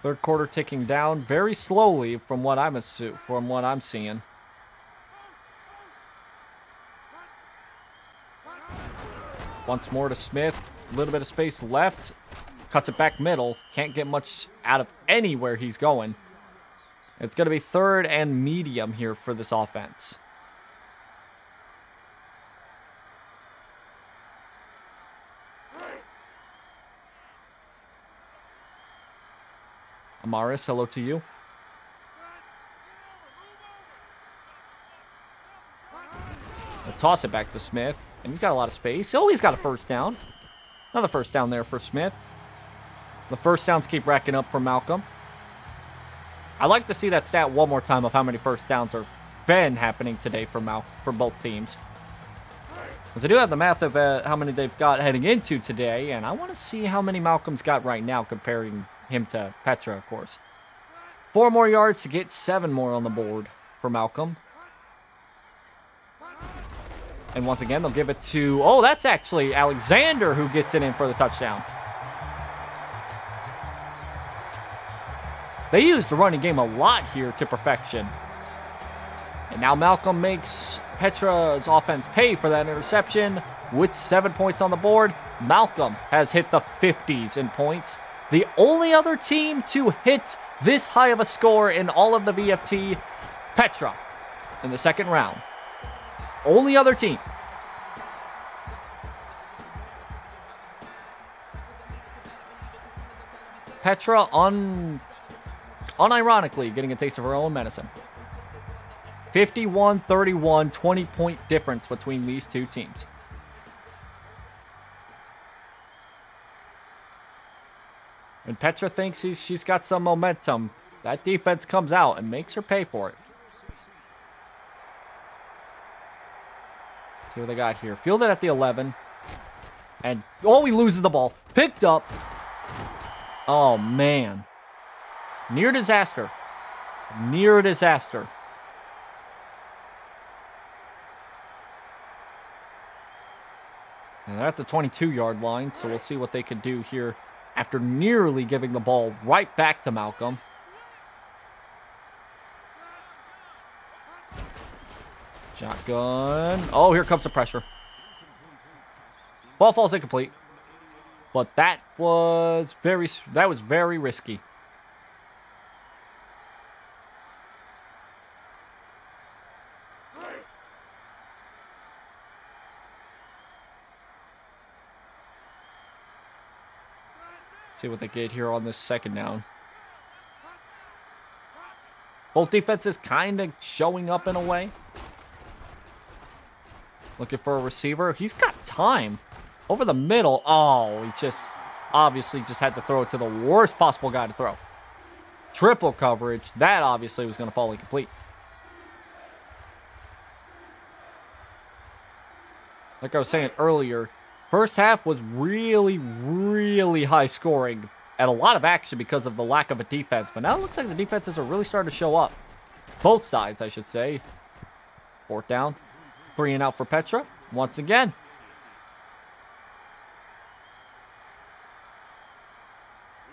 Third quarter ticking down very slowly from what I'm seeing. Once more to Smith. A little bit of space left. Cuts it back middle. Can't get much out of anywhere he's going. It's going to be 3rd and medium here for this offense. Amaris, hello to you. We'll toss it back to Smith. And he's got a lot of space. Oh, he's got a first down. Another first down there for Smith. The first downs keep racking up for Malcolm. I'd like to see that stat one more time of how many first downs have been happening today for both teams. Because I do have the math of how many they've got heading into today, and I want to see how many Malcolm's got right now, comparing him to Petra, of course. 4 more yards to get 7 more on the board for Malcolm. And once again, they'll give it to... Oh, that's actually Alexander who gets it in for the touchdown. They use the running game a lot here to perfection. And now Malcolm makes Petra's offense pay for that interception with 7 points on the board. Malcolm has hit the 50s in points. The only other team to hit this high of a score in all of the VFT, Petra, in the second round. Only other team. Petra, unironically, getting a taste of her own medicine. 51-31, 20-point difference between these two teams. And Petra thinks she's got some momentum. That defense comes out and makes her pay for it. See what they got here. Fielded at the 11. And, oh, he loses the ball. Picked up. Oh, man. Near disaster. Near disaster. And they're at the 22-yard line, so we'll see what they can do here after nearly giving the ball right back to Malcolm. Shotgun. Oh, here comes the pressure. Ball falls incomplete. But that was very risky. See what they get here on this second down. Both defenses kind of showing up in a way. Looking for a receiver. He's got time. Over the middle. Oh, he just obviously just had to throw it to the worst possible guy to throw. Triple coverage. That obviously was going to fall incomplete. Like I was saying earlier, first half was really, really high scoring and a lot of action because of the lack of a defense. But now it looks like the defenses are really starting to show up. Both sides, I should say. Fourth down. 3 and out for Petra. Once again.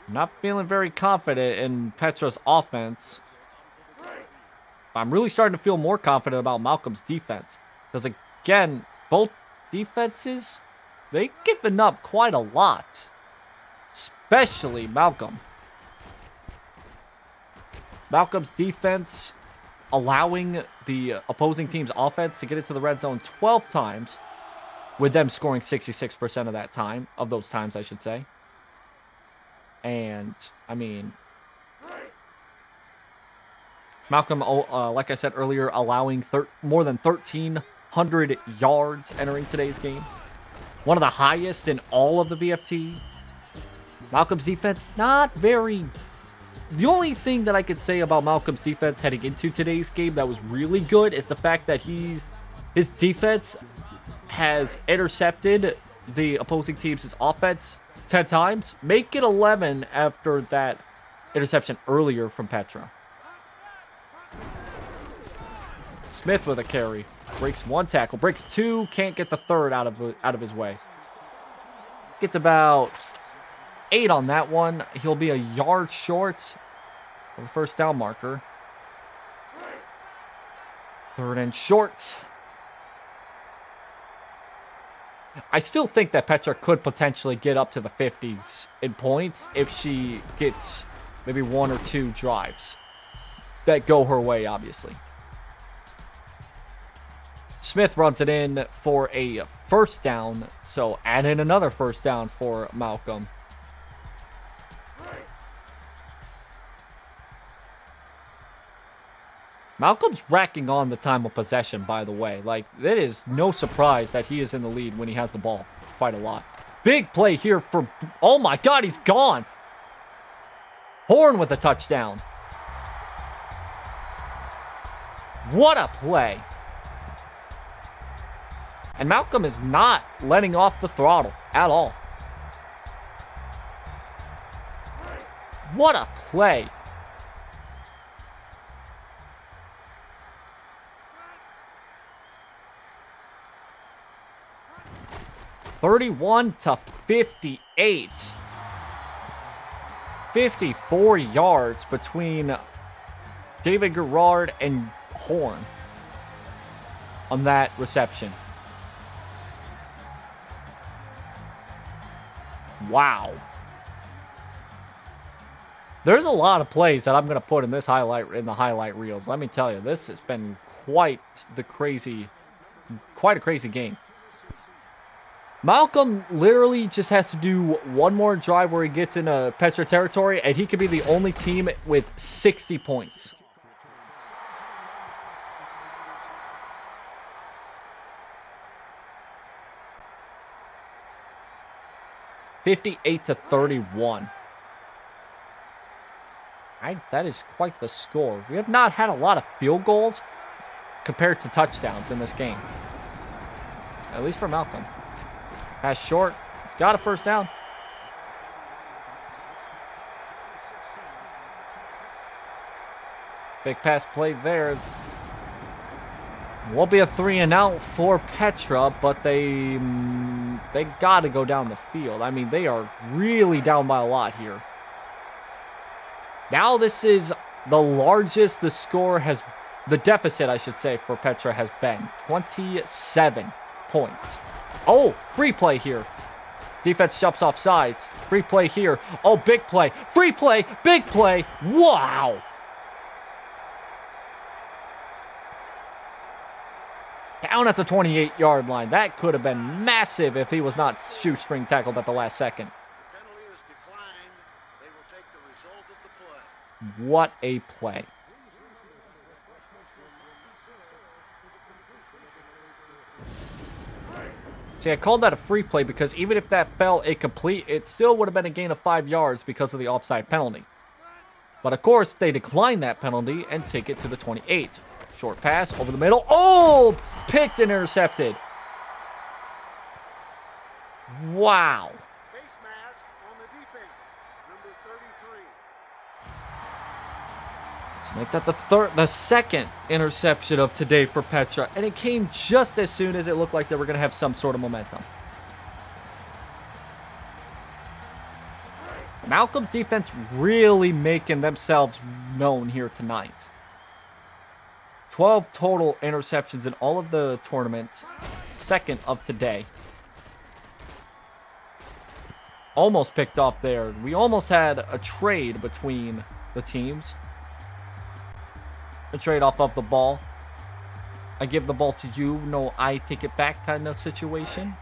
Not feeling very confident in Petra's offense. I'm really starting to feel more confident about Malcolm's defense. Because again, both defenses, they've given up quite a lot. Especially Malcolm. Malcolm's defense allowing the opposing team's offense to get into the red zone 12 times. With them scoring 66% of that time. Of those times, I should say. And, I mean, Malcolm, like I said earlier, allowing more than 1,300 yards entering today's game. One of the highest in all of the VFT. Malcolm's defense, not very... The only thing that I could say about Malcolm's defense heading into today's game that was really good is the fact that his defense has intercepted the opposing team's offense 10 times. Make it 11 after that interception earlier from Petra. Smith with a carry. Breaks 1 tackle. Breaks 2. Can't get the 3rd out of his way. Gets about 8 on that one. He'll be a yard short of the first down marker. 3rd and short. I still think that Petra could potentially get up to the 50s in points if she gets maybe 1 or 2 drives that go her way, obviously. Smith runs it in for a first down, so add in another first down for Malcolm. Malcolm's racking on the time of possession, by the way. Like, it is no surprise that he is in the lead when he has the ball quite a lot. Big play here for... Oh my God, he's gone. Horn with a touchdown. What a play. And Malcolm is not letting off the throttle at all. What a play. 31 to 58. 54 yards between David Garrard and Horn on that reception. Wow. There's a lot of plays that I'm going to put in this the highlight reels. Let me tell you, this has been quite a crazy game. Malcolm literally just has to do one more drive where he gets into Petra territory, and he could be the only team with 60 points. $58 to 31. That is quite the score. We have not had a lot of field goals compared to touchdowns in this game. At least for Malcolm. Pass short. He's got a first down. Big pass play there. Won't be a 3-and-out for Petra, but they got to go down the field. I mean, they are really down by a lot here. Now this is the largest the deficit, I should say, for Petra has been. 27 points. Oh, free play here. Defense jumps off sides. Free play here. Oh, big play. Free play. Big play. Wow. Down at the 28-yard line. That could have been massive if he was not shoestring tackled at the last second. What a play. See, I called that a free play because even if that fell incomplete, it still would have been a gain of 5 yards because of the offside penalty. But of course, they decline that penalty and take it to the 28. Short pass over the middle. Oh, picked and intercepted. Wow. Let's make that the second interception of today for Petra, and it came just as soon as it looked like they were going to have some sort of momentum. Malcolm's defense really making themselves known here tonight. 12 total interceptions in all of the tournament, second of today. Almost picked off there. We almost had a trade between the teams. A trade off of the ball. I give the ball to you, no, I take it back kind of situation.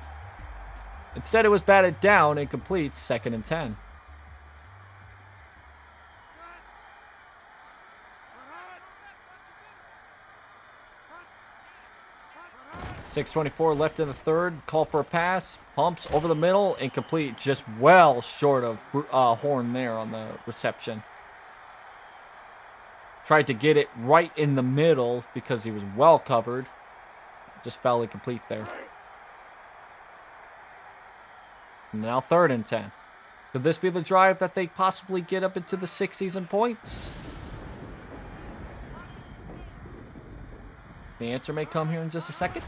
Instead, it was batted down, incomplete, 2nd and 10. .6:24 left in the third. Call for a pass. Pumps over the middle. Incomplete. Just well short of Horn there on the reception. Tried to get it right in the middle because he was well covered. Just fell incomplete there. Now 3rd and 10. Could this be the drive that they possibly get up into the 60s in points? The answer may come here in just a second.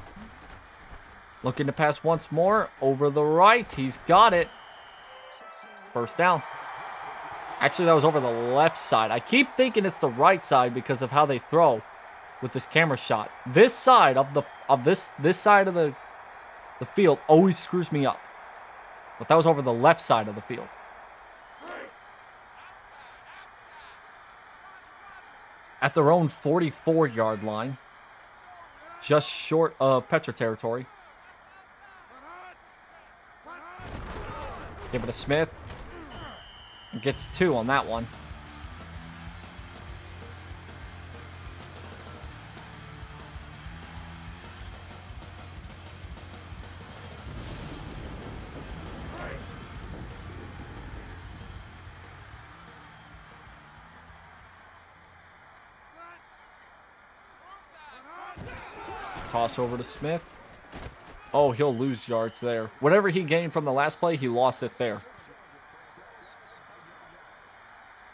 Looking to pass once more. Over the right. He's got it. First down. Actually, that was over the left side. I keep thinking it's the right side because of how they throw with this camera shot. This side of this side of the field always screws me up. But that was over the left side of the field. At their own 44-yard line. Just short of Petra territory. Give it to Smith. Gets 2 on that one. Toss over to Smith. Oh, he'll lose yards there. Whatever he gained from the last play, he lost it there.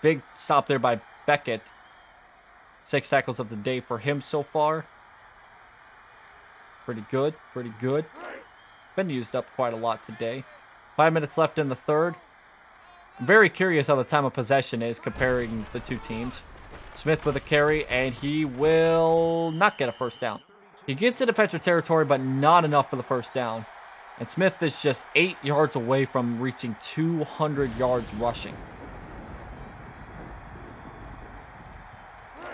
Big stop there by Beckett. 6 tackles of the day for him so far. Pretty good, pretty good. Been used up quite a lot today. 5 minutes left in the third. I'm very curious how the time of possession is comparing the two teams. Smith with a carry, and he will not get a first down. He gets into Petra territory, but not enough for the first down. And Smith is just 8 yards away from reaching 200 yards rushing.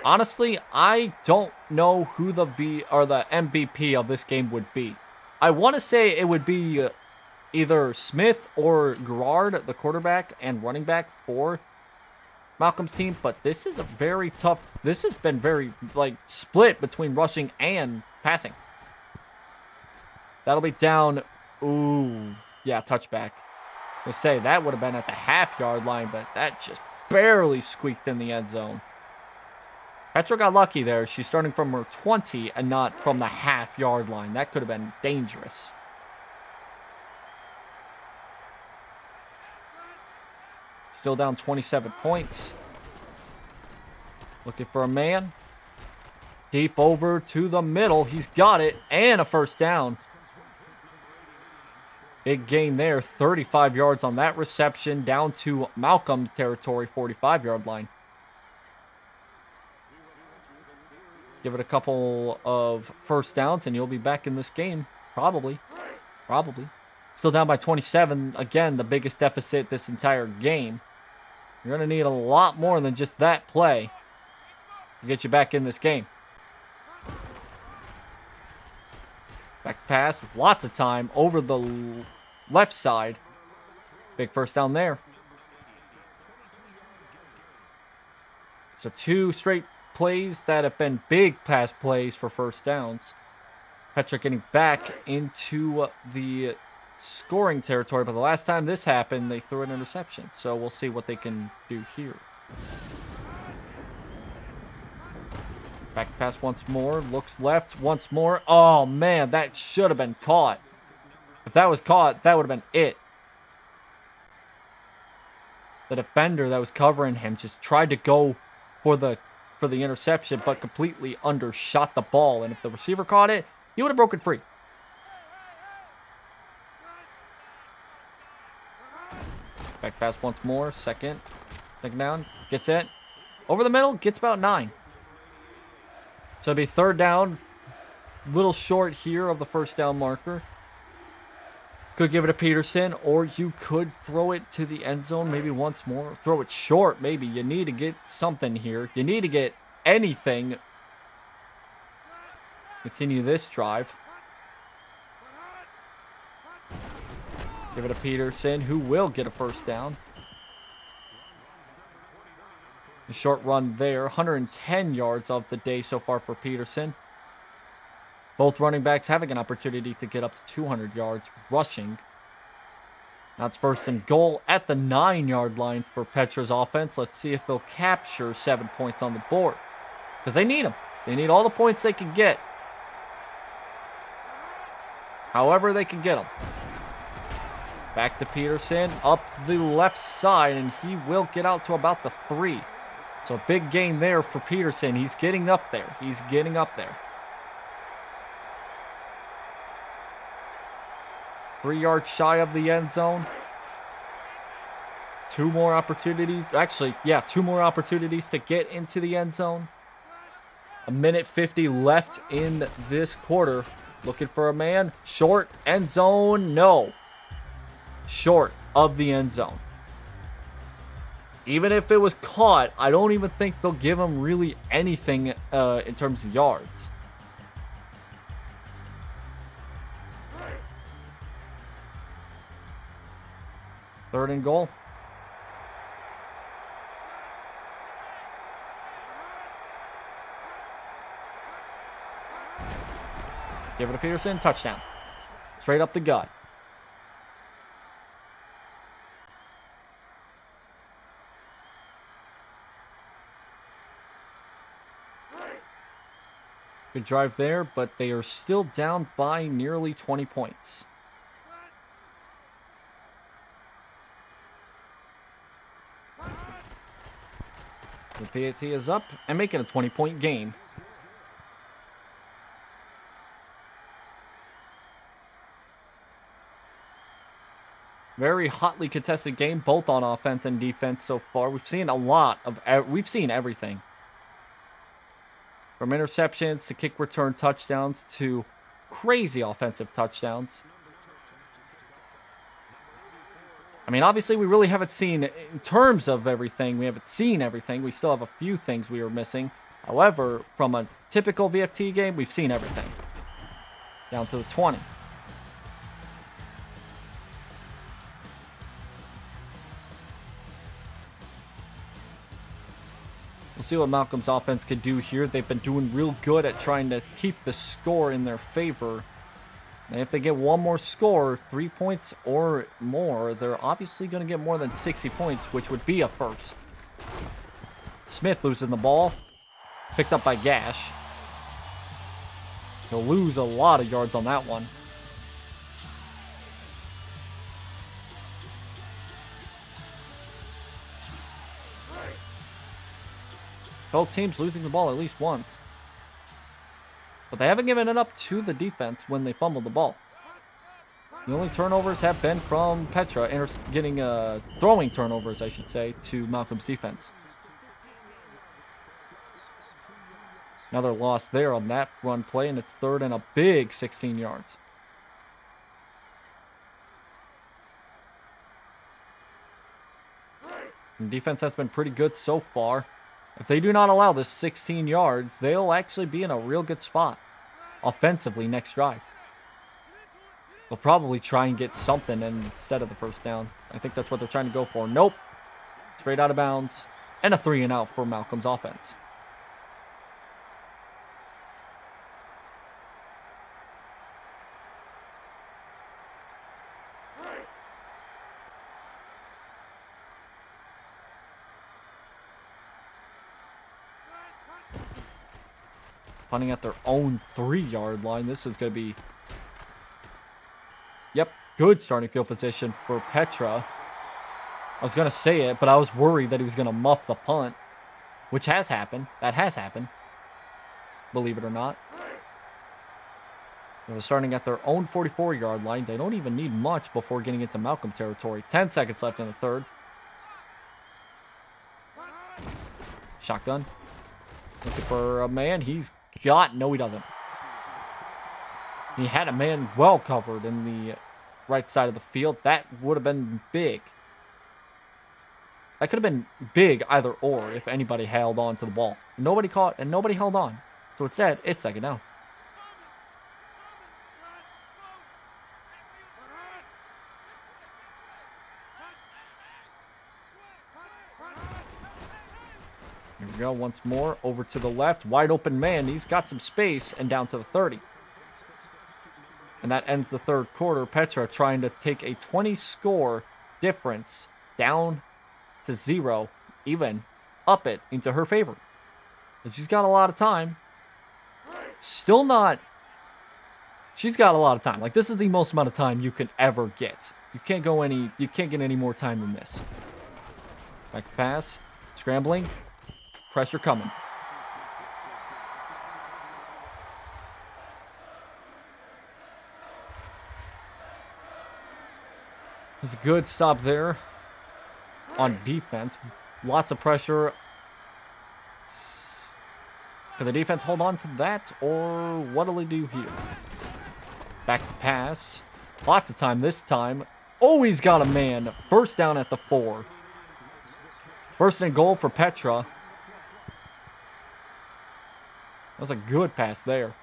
Honestly, I don't know who the MVP of this game would be. I want to say it would be either Smith or Gerard, the quarterback and running back for Malcolm's team, but this is a very tough. This has been very split between rushing and passing. That'll be down. Ooh, yeah, touchback. Let's say that would have been at the half-yard line, but that just barely squeaked in the end zone. Petra got lucky there. She's starting from her 20 and not from the half-yard line. That could have been dangerous. Still down 27 points. Looking for a man. Deep over to the middle. He's got it. And a first down. Big gain there. 35 yards on that reception. Down to Malcolm territory, 45-yard line. Give it a couple of first downs and you'll be back in this game. Probably. Still down by 27. Again, the biggest deficit this entire game. You're going to need a lot more than just that play to get you back in this game. Back pass. Lots of time over the left side. Big first down there. So 2 straight plays that have been big pass plays for first downs. Petra getting back into the scoring territory, but the last time this happened, they threw an interception. So we'll see what they can do here. Back pass once more. Looks left once more. Oh, man, that should have been caught. If that was caught, that would have been it. The defender that was covering him just tried to go for the interception, but completely undershot the ball. And if the receiver caught it, he would have broken free. Back pass once more. Second down. Gets it. Over the middle. Gets about 9. So it'll be third down. Little short here of the first down marker. Could give it to Peterson, or you could throw it to the end zone maybe once more. Throw it short, maybe. You need to get something here. You need to get anything. Continue this drive. Give it to Peterson, who will get a first down. A short run there. 110 yards of the day so far for Peterson. Both running backs having an opportunity to get up to 200 yards rushing. Now it's first and goal at the 9-yard line for Petra's offense. Let's see if they'll capture 7 points on the board. Because they need them. They need all the points they can get. However they can get them. Back to Peterson. Up the left side. And he will get out to about the 3. So a big gain there for Peterson. He's getting up there. 3 yards shy of the end zone. 2 more opportunities. Actually, yeah, 2 more opportunities to get into the end zone. 1:50 left in this quarter. Looking for a man. Short. End zone. No. Short of the end zone. Even if it was caught, I don't even think they'll give him really anything in terms of yards. Third and goal. Give it to Peterson. Touchdown. Straight up the gut. Good drive there, but they are still down by nearly 20 points. The PAT is up and making a 20-point gain. Very hotly contested game, both on offense and defense so far. We've seen we've seen everything. From interceptions to kick return touchdowns to crazy offensive touchdowns. I mean, obviously, we really haven't seen, in terms of everything, we haven't seen everything. We still have a few things we are missing. However, from a typical VFT game, we've seen everything. Down to the 20. We'll see what Malcolm's offense could do here. They've been doing real good at trying to keep the score in their favor. And if they get one more score, 3 points or more, they're obviously going to get more than 60 points, which would be a first. Smith losing the ball. Picked up by Gash. He'll lose a lot of yards on that one. Both teams losing the ball at least once. But they haven't given it up to the defense when they fumbled the ball. The only turnovers have been from Petra, throwing turnovers, I should say, to Malcolm's defense. Another loss there on that run play, and it's third and a big 16 yards. And defense has been pretty good so far. If they do not allow this 16 yards, they'll actually be in a real good spot offensively next drive. They'll probably try and get something instead of the first down. I think that's what they're trying to go for. Nope. Straight out of bounds. And a 3-and-out for Malcolm's offense. Punting at their own 3-yard line. This is going to be... Yep, good starting field position for Petra. I was going to say it, but I was worried that he was going to muff the punt, which has happened. That has happened, believe it or not. They're starting at their own 44-yard line. They don't even need much before getting into Malcolm territory. 10 seconds left in the third. Shotgun. Looking for a man. No, he doesn't. He had a man well covered in the right side of the field. That would have been big. That could have been big either or if anybody held on to the ball. Nobody caught and nobody held on. So instead, it's second down. Here we go once more. Over to the left. Wide open man. He's got some space and down to the 30. And that ends the third quarter. Petra trying to take a 20-score difference down to 0, even up it into her favor. And she's got a lot of time. Still not. She's got a lot of time. Like, this is the most amount of time you can ever get. You can't get any more time than this. Back to pass. Scrambling. Pressure coming. There's a good stop there on defense. Lots of pressure. Can the defense hold on to that, or what do they do here? Back to pass. Lots of time this time. Oh, he's got a man. First down at the 4. First and goal for Petra. That was a good pass there.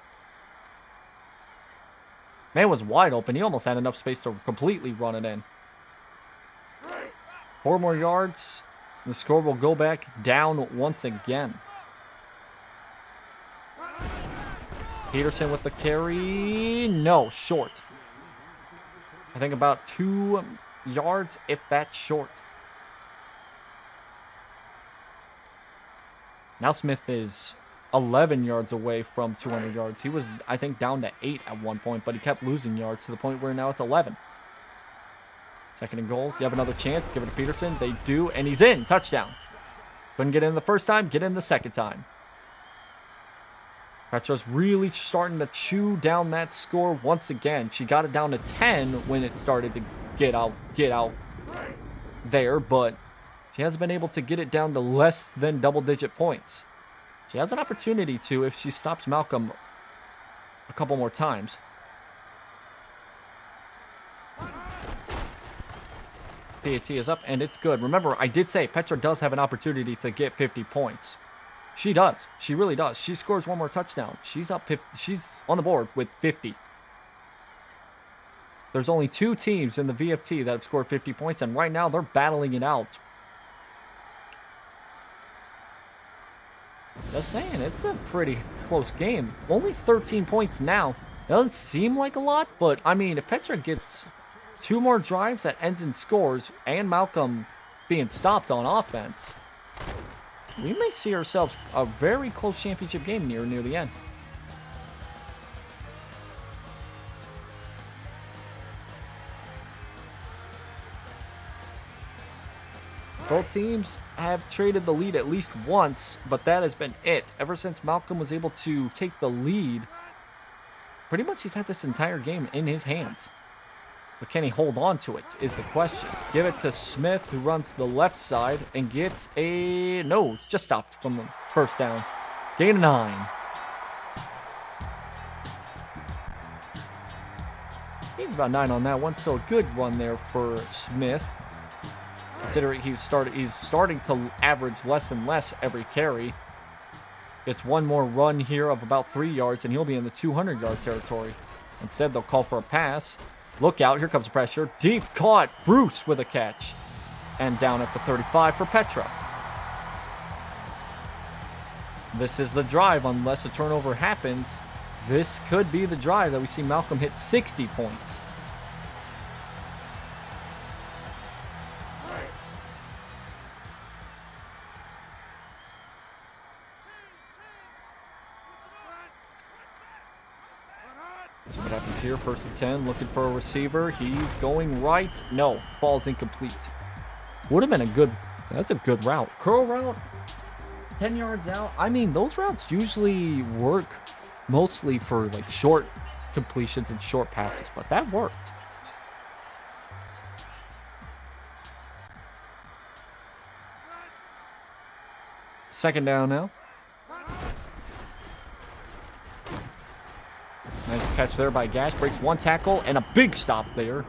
Man was wide open. He almost had enough space to completely run it in. 4 more yards. The score will go back down once again. Peterson with the carry. No, short. I think about 2 yards, if that's short. Now Smith is 11 yards away from 200 yards. He was, I think, down to 8 at one point, but he kept losing yards to the point where now it's 11. Second and goal. You have another chance. Give it to Peterson. They do, and he's in. Touchdown. Couldn't get in the first time. Get in the second time. Petra's really starting to chew down that score once again. She got it down to 10 when it started to get out there, but she hasn't been able to get it down to less than double-digit points. She has an opportunity to if she stops Malcolm a couple more times. PAT is up, and it's good. Remember, I did say Petra does have an opportunity to get 50 points. She does. She really does. She scores one more touchdown. She's up. She's on the board with 50. There's only 2 teams in the VFT that have scored 50 points, and right now they're battling it out. Just saying, it's a pretty close game. Only 13 points now. Doesn't seem like a lot, but I mean, if Petra gets 2 more drives that ends in scores and Malcolm being stopped on offense, we may see ourselves a very close championship game near the end. Both teams have traded the lead at least once, but that has been it. Ever since Malcolm was able to take the lead, pretty much he's had this entire game in his hands. But can he hold on to it is the question. Give it to Smith, who runs to the left side and gets a... No, it's just stopped from the first down. Gain of 9. Gains about 9 on that one, so a good run there for Smith. Considering he's starting to average less and less every carry. Gets one more run here of about 3 yards, and he'll be in the 200-yard territory. Instead, they'll call for a pass. Look out, here comes pressure. Deep caught. Bruce with a catch. And down at the 35 for Petra. This is the drive, unless a turnover happens. This could be the drive that we see Malcolm hit 60 points. So what happens here? 1st and 10, looking for a receiver. He's going right. No, ball's incomplete. Would have been a good, that's a good route. Curl route, 10 yards out. I mean, those routes usually work mostly for like short completions and short passes, but that worked. Second down now. Nice catch there by Gash. Breaks one tackle and a big stop there.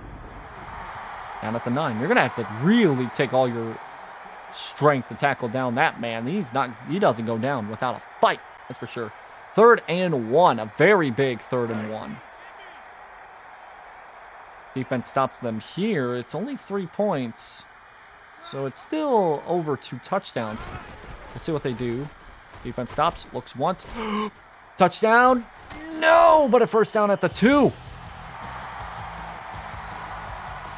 Down at the 9. You're going to have to really take all your strength to tackle down that man. He doesn't go down without a fight. That's for sure. 3rd and 1. A very big 3rd and 1. Defense stops them here. It's only 3 points. So it's still over 2 touchdowns. Let's see what they do. Defense stops. Looks once. Touchdown. No, but a first down at the 2.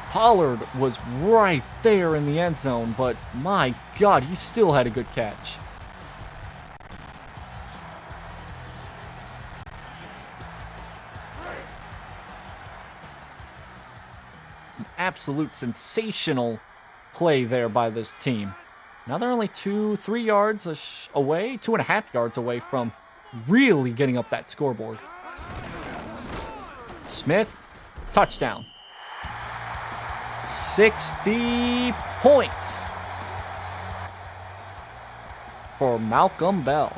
Pollard was right there in the end zone, but my God, he still had a good catch. An absolute sensational play there by this team. Now they're only 2-3 yards away, 2.5 yards away from really getting up that scoreboard. Smith, touchdown. 60 points for Malcolm Bell.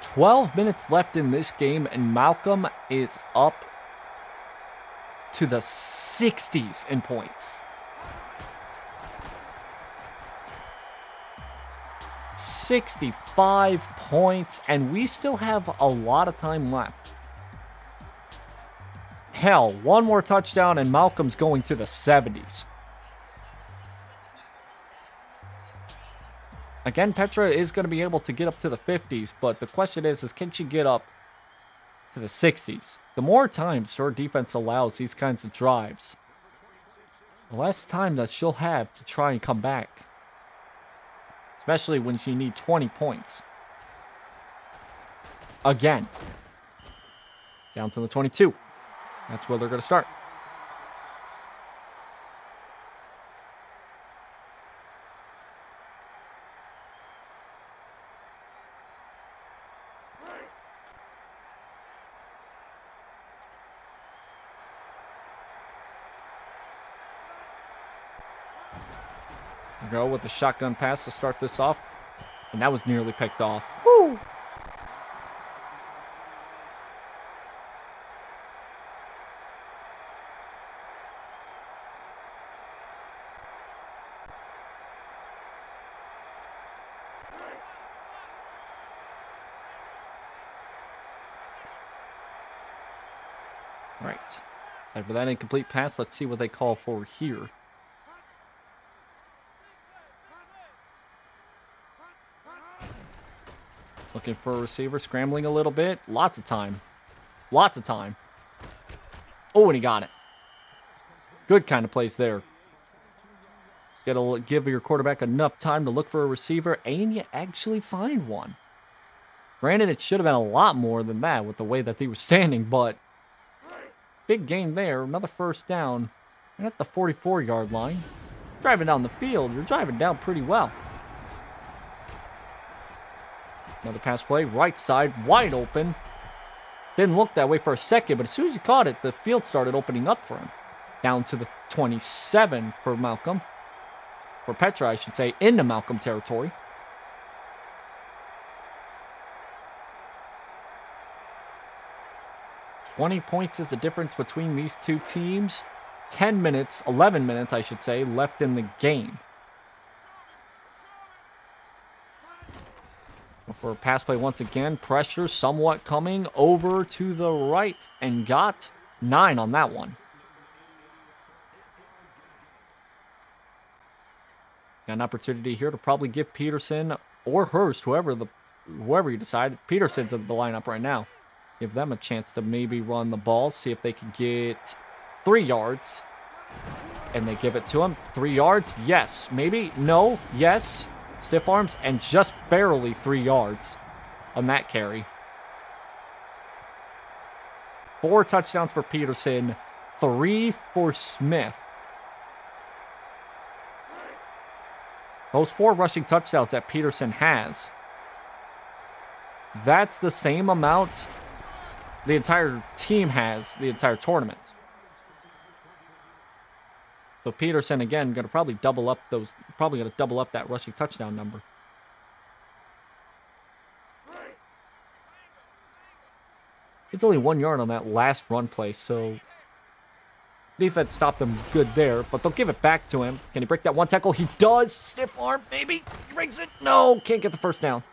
"12 minutes left in this game, and Malcolm is up to the 60s in points. 65 points, and we still have a lot of time left. Hell, one more touchdown and Malcolm's going to the 70s. Again, Petra is going to be able to get up to the 50s, but the question is can she get up to the 60s? The more times her defense allows these kinds of drives, the less time that she'll have to try and come back. Especially when she needs 20 points. Again. Down to the 22. That's where they're going to start. Go with the shotgun pass to start this off. And that was nearly picked off. Woo! Right. Aside for that incomplete pass, let's see what they call for here. Looking for a receiver, scrambling a little bit. Lots of time. Lots of time. Oh, and he got it. Good kind of place there. Gotta give your quarterback enough time to look for a receiver, and you actually find one. Granted, it should have been a lot more than that with the way that he was standing, but big gain there. Another first down. And at the 44-yard line. Driving down the field, you're driving down pretty well. Another pass play, right side, wide open. Didn't look that way for a second, but as soon as he caught it, the field started opening up for him. Down to the 27 for Malcolm. For Petra, I should say, into Malcolm territory. $20 points is the difference between these two teams. 10 minutes, 11 minutes, I should say, left in the game. For a pass play once again, pressure somewhat coming over to the right and got 9 on that one. Got an opportunity here to probably give Peterson or Hurst, whoever you decide. Peterson's in the lineup right now. Give them a chance to maybe run the ball, see if they can get 3 yards. And they give it to him. 3 yards, yes, maybe, no, yes. Stiff arms, and just barely 3 yards on that carry. 4 touchdowns for Peterson, 3 for Smith. Those 4 rushing touchdowns that Peterson has, that's the same amount the entire team has the entire tournament. So Peterson, again, going to probably double up that rushing touchdown number. It's only 1 yard on that last run play, so defense stopped them good there, but they'll give it back to him. Can he break that one tackle? He does. Stiff arm, maybe. He breaks it. No, can't get the first down.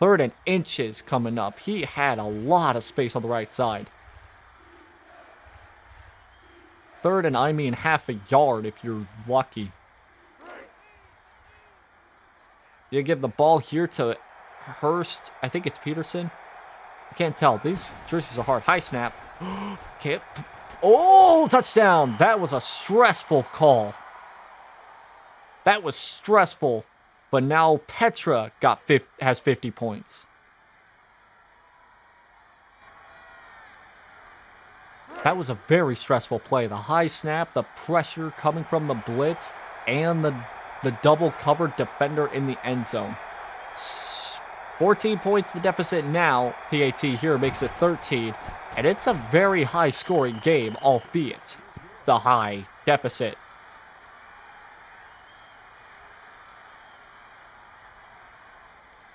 3rd and inches coming up. He had a lot of space on the right side. 3rd and I mean half a yard if you're lucky. You give the ball here to Hurst. I think it's Peterson. I can't tell. These jerseys are hard. High snap. Can't. Oh, touchdown. That was a stressful call. That was stressful. But now Petra has 50 points. That was a very stressful play. The high snap, the pressure coming from the blitz, and the double covered defender in the end zone. 14 points the deficit now. PAT here makes it 13. And it's a very high scoring game, albeit the high deficit.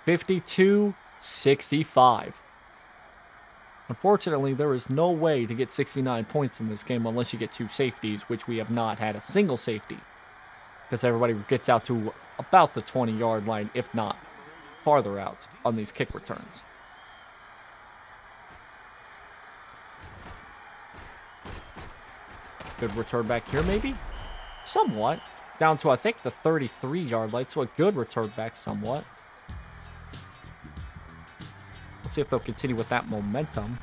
(52-65). Unfortunately, there is no way to get 69 points in this game unless you get 2 safeties, which we have not had a single safety. Because everybody gets out to about the 20-yard line, if not farther out, on these kick returns. Good return back here, maybe? Somewhat. Down to, I think, the 33-yard line, so a good return back somewhat. We'll see if they'll continue with that momentum.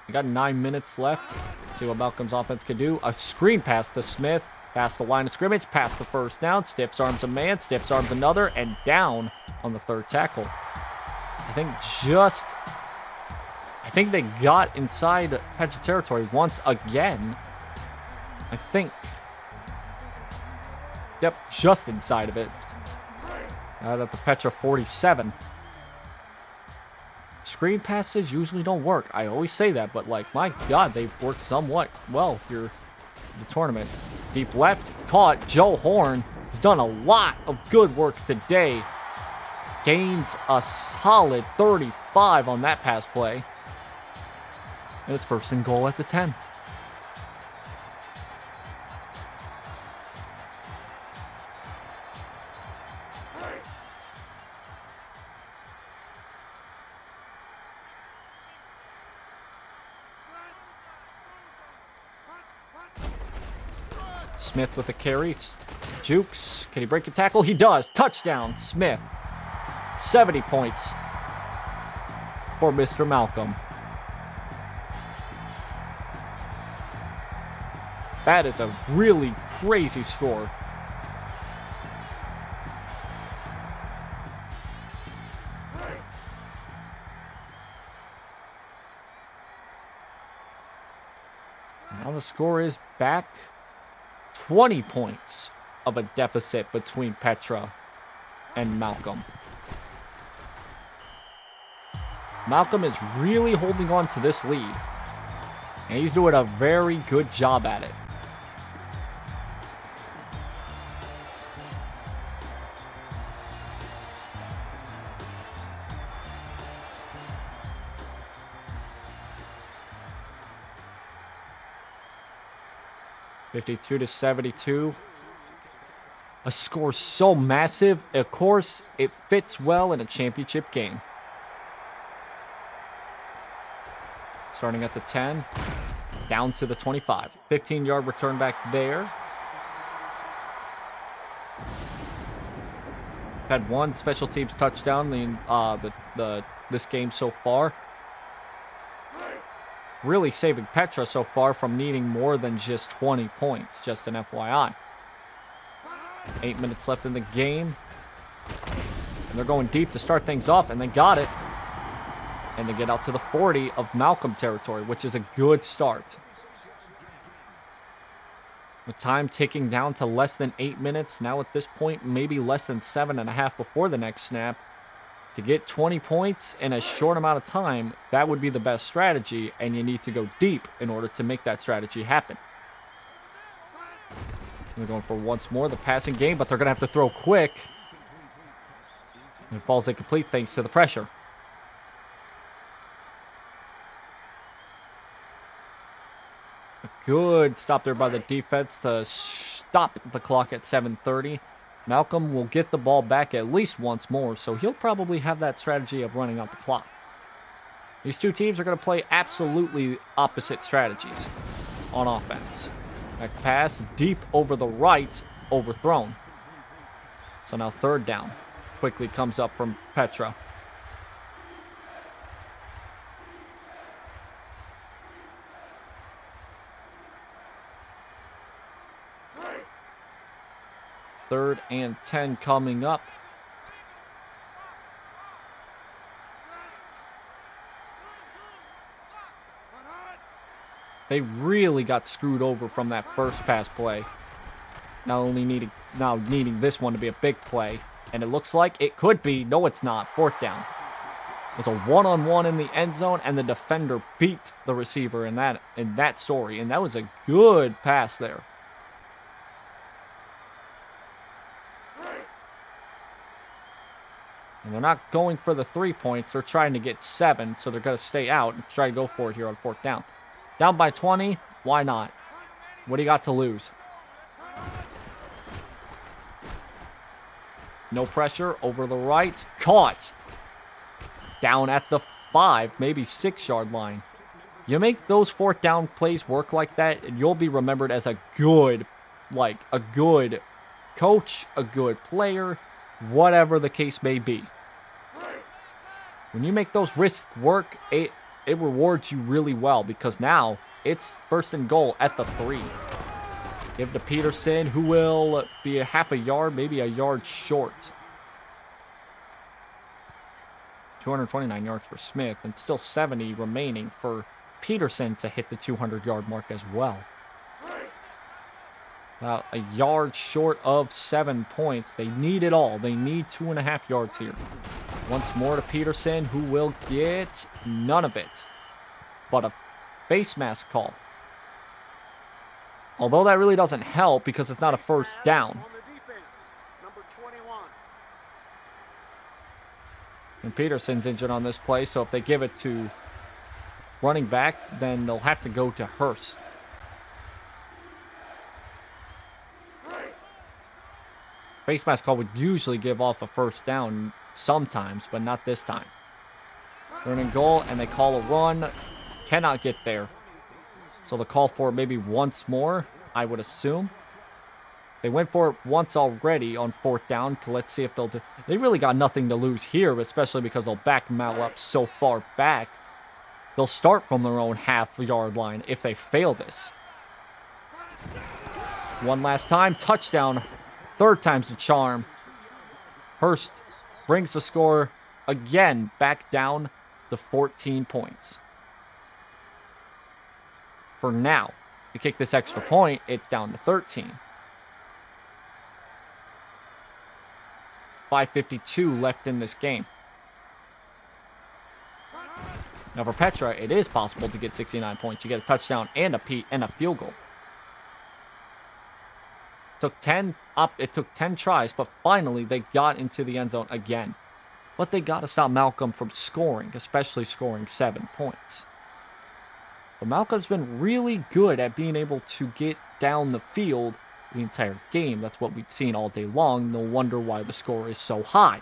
We got 9 minutes left. See what Malcolm's offense can do. A screen pass to Smith. Past the line of scrimmage. Past the first down. Stiffs arms a man. Stiffs arms another. And down on the 3rd tackle. I think they got inside Petra territory once again. I think. Yep, just inside of it. Out at the Petra 47. screen passes usually don't work. I always say that, but like, my God, they've worked somewhat well here in the tournament. Deep left, caught. Joe Horn has done a lot of good work today. Gains a solid 35 on that pass play. And it's first and goal at the 10. Smith with the carry. Jukes. Can he break a tackle? He does. Touchdown, Smith. 70 points for Mr. Malcolm. That is a really crazy score. Now the score is back 20 points of a deficit between Petra and Malcolm. Malcolm is really holding on to this lead, and he's doing a very good job at it. (52-72). A score so massive, of course, it fits well in a championship game. Starting at the 10, down to the 25. 15-yard return back there. Had one special teams touchdown in this game so far. Really saving Petra so far from needing more than just 20 points, just an FYI. 8 minutes left in the game. And they're going deep to start things off, and they got it. And they get out to the 40 of Malcolm territory, which is a good start. With time ticking down to less than 8 minutes, now at this point, maybe less than 7.5 before the next snap. To get 20 points in a short amount of time, that would be the best strategy, and you need to go deep in order to make that strategy happen. They're going for once more the passing game, but they're going to have to throw quick. And it falls incomplete thanks to the pressure. A good stop there by the defense to stop the clock at 7:30. Malcolm will get the ball back at least once more, so he'll probably have that strategy of running out the clock. These two teams are going to play absolutely opposite strategies on offense. Back pass, deep over the right, overthrown. So now third down. Quickly comes up from Petra. Third and 10 coming up. They really got screwed over from that first pass play. Now needing this one to be a big play. And it looks like it could be. No, it's not. Fourth down. There's a one-on-one in the end zone, and the defender beat the receiver in that story. And that was a good pass there. And they're not going for the 3 points. They're trying to get 7, so they're going to stay out and try to go for it here on fourth down. Down by 20, why not? What do you got to lose? No pressure, over the right, caught. Down at the 5, maybe 6-yard line. You make those fourth down plays work like that, and you'll be remembered as a good coach, a good player, whatever the case may be. When you make those risks work, it rewards you really well, because now it's first and goal at the 3. Give to Peterson, who will be a half a yard, maybe a yard short. 229 yards for Smith, and still 70 remaining for Peterson to hit the 200-yard mark as well. About a yard short of 7 points. They need it all. They need 2.5 yards here. Once more to Peterson, who will get none of it. But a face mask call. Although that really doesn't help because it's not a first down. On the defense, number 21. And Peterson's injured on this play, so if they give it to running back, then they'll have to go to Hurst. Face mask call would usually give off a first down sometimes, but not this time. They're in goal, and they call a run. Cannot get there. So they'll call for it maybe once more, I would assume. They went for it once already on 4th down. Let's see if they'll do. They really got nothing to lose here, especially because they'll back Mal up so far back. They'll start from their own half-yard line if they fail this. One last time, touchdown. 3rd time's the charm. Hurst brings the score again back down to 14 points. For now, to kick this extra point, it's down to 13. 5:52 left in this game. Now for Petra, it is possible to get 69 points. You get a touchdown and a field goal. It took 10 tries, but finally they got into the end zone again. But they got to stop Malcolm from scoring, especially scoring 7 points. But Malcolm's been really good at being able to get down the field the entire game. That's what we've seen all day long. No wonder why the score is so high.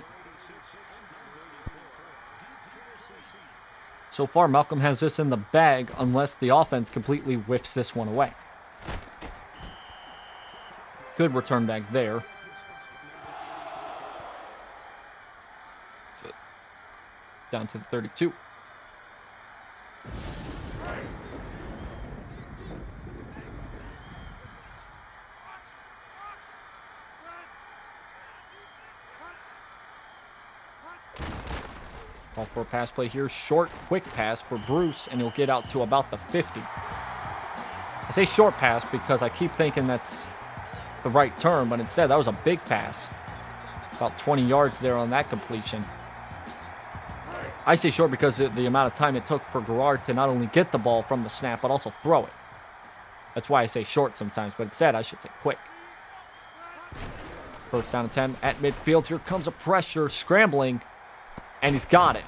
So far, Malcolm has this in the bag unless the offense completely whiffs this one away. Good return back there. Down to the 32. Call for a pass play here. Short, quick pass for Bruce, and he'll get out to about the 50. I say short pass because I keep thinking that's the right term, but instead that was a big pass. About 20 yards there on that completion. I say short because of the amount of time it took for Gerard to not only get the ball from the snap, but also throw it. That's why I say short sometimes, but instead I should say quick. First down and 10 at midfield. Here comes a pressure, scrambling, and he's got it.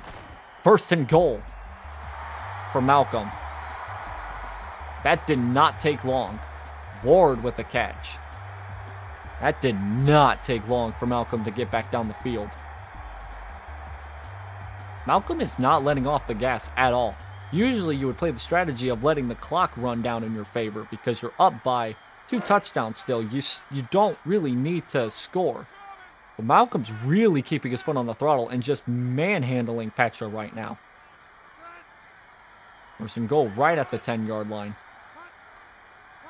1st and goal for Malcolm. That did not take long. Ward with the catch. That did not take long for Malcolm to get back down the field. Malcolm is not letting off the gas at all. Usually you would play the strategy of letting the clock run down in your favor because you're up by 2 touchdowns still. You don't really need to score. But Malcolm's really keeping his foot on the throttle and just manhandling Petra right now. There's some goal right at the 10-yard line.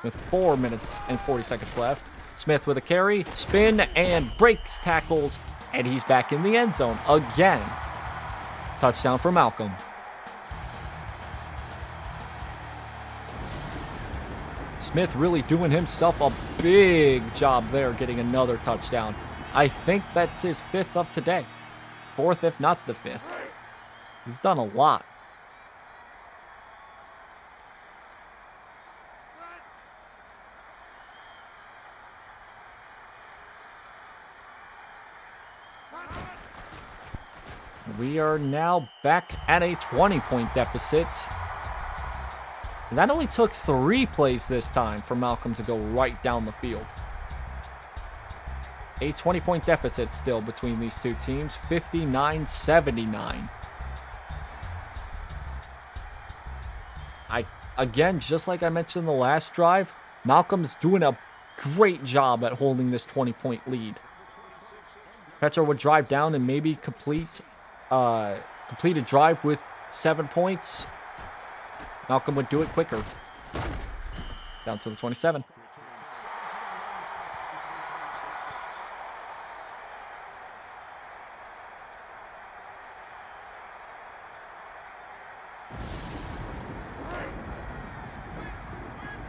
With 4 minutes and 40 seconds left. Smith with a carry, spin, and breaks tackles. And he's back in the end zone again. Touchdown for Malcolm. Smith really doing himself a big job there, getting another touchdown. I think that's his 5th of today. 4th, if not the 5th. He's done a lot. We are now back at a 20-point deficit. And that only took 3 plays this time for Malcolm to go right down the field. A 20-point deficit still between these two teams, 59-79. Again, just like I mentioned in the last drive, Malcolm's doing a great job at holding this 20-point lead. Petra would drive down and maybe complete a drive with 7 points. Malcolm would do it quicker. Down to the 27.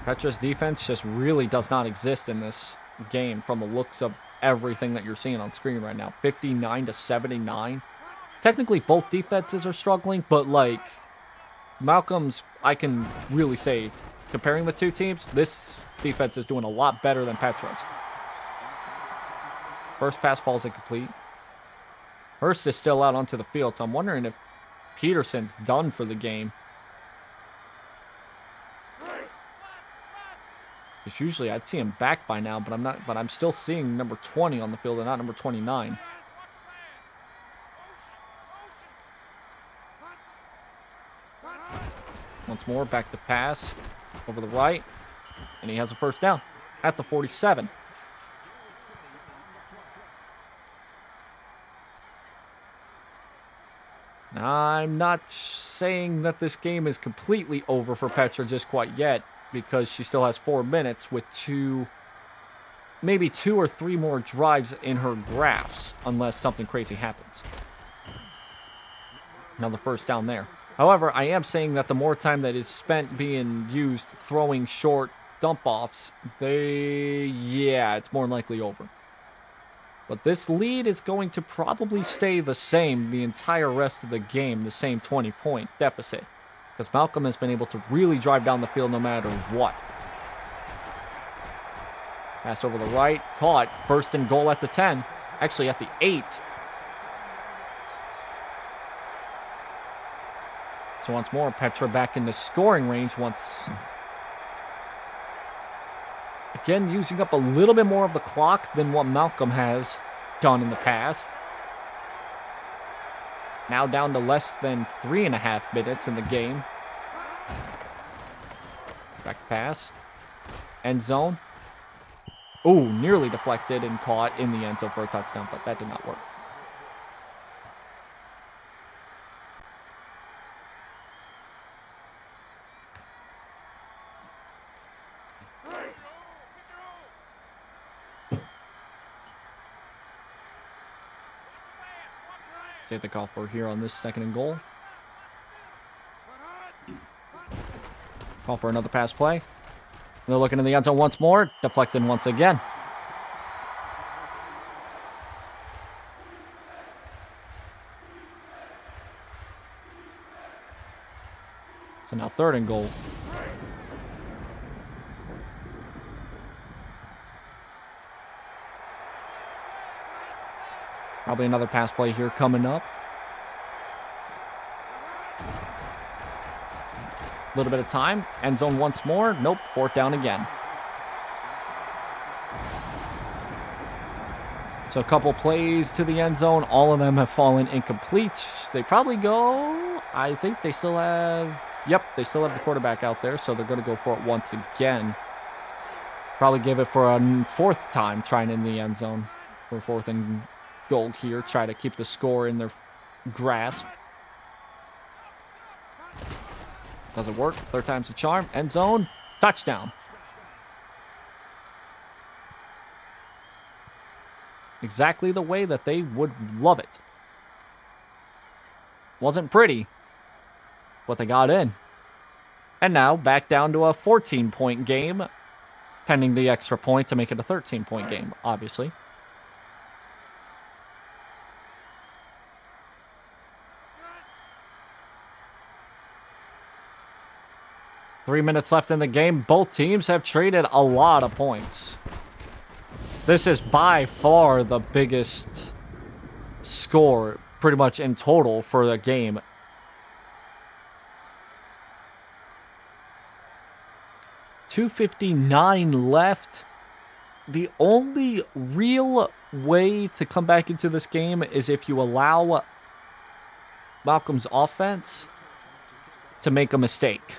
Petra's defense just really does not exist in this game from the looks of everything that you're seeing on screen right now. 59-79. technically both defenses are struggling, but like Malcolm's, I can really say, comparing the two teams, this defense is doing a lot better than Petra's. First pass falls incomplete. Hurst is still out onto the field, so I'm wondering if Peterson's done for the game. Because usually I'd see him back by now, but I'm not. But I'm still seeing number 20 on the field and not number 29. Once more, back to pass over the right, and he has a first down at the 47. Now, I'm not saying that this game is completely over for Petra just quite yet, because she still has 4 minutes with maybe two or three more drives in her graphs, unless something crazy happens. Now the first down there. However, I am saying that the more time that is spent being used throwing short dump-offs, it's more than likely over. But this lead is going to probably stay the same the entire rest of the game, the same 20-point deficit. Because Malcolm has been able to really drive down the field no matter what. Pass over the right, caught, first and goal at the 10. Actually at the 8. So once more, Petra back in the scoring range once. Again, using up a little bit more of the clock than what Malcolm has done in the past. Now down to less than 3.5 minutes in the game. Back to pass. End zone. Ooh, nearly deflected and caught in the end zone for a touchdown, but that did not work. Take the call for here on this second and goal. Call for another pass play. They're looking in the end zone once more. Deflected once again. So now third and goal. Probably another pass play here coming up. A little bit of time. End zone once more. Nope. Fourth down again. So a couple plays to the end zone. All of them have fallen incomplete. They probably go. I think they still have. Yep, they still have the quarterback out there. So they're going to go for it once again. Probably give it for a fourth time trying in the end zone. For fourth and goal here. Try to keep the score in their grasp. Doesn't work. Third time's the charm. End zone. Touchdown. Exactly the way that they would love it. Wasn't pretty, but they got in. And now back down to a 14-point game, pending the extra point to make it a 13-point game, obviously. Three minutes left in the game. Both teams have traded a lot of points. This is by far the biggest score, pretty much in total, for the game. .259 left. The only real way to come back into this game is if you allow Malcolm's offense to make a mistake,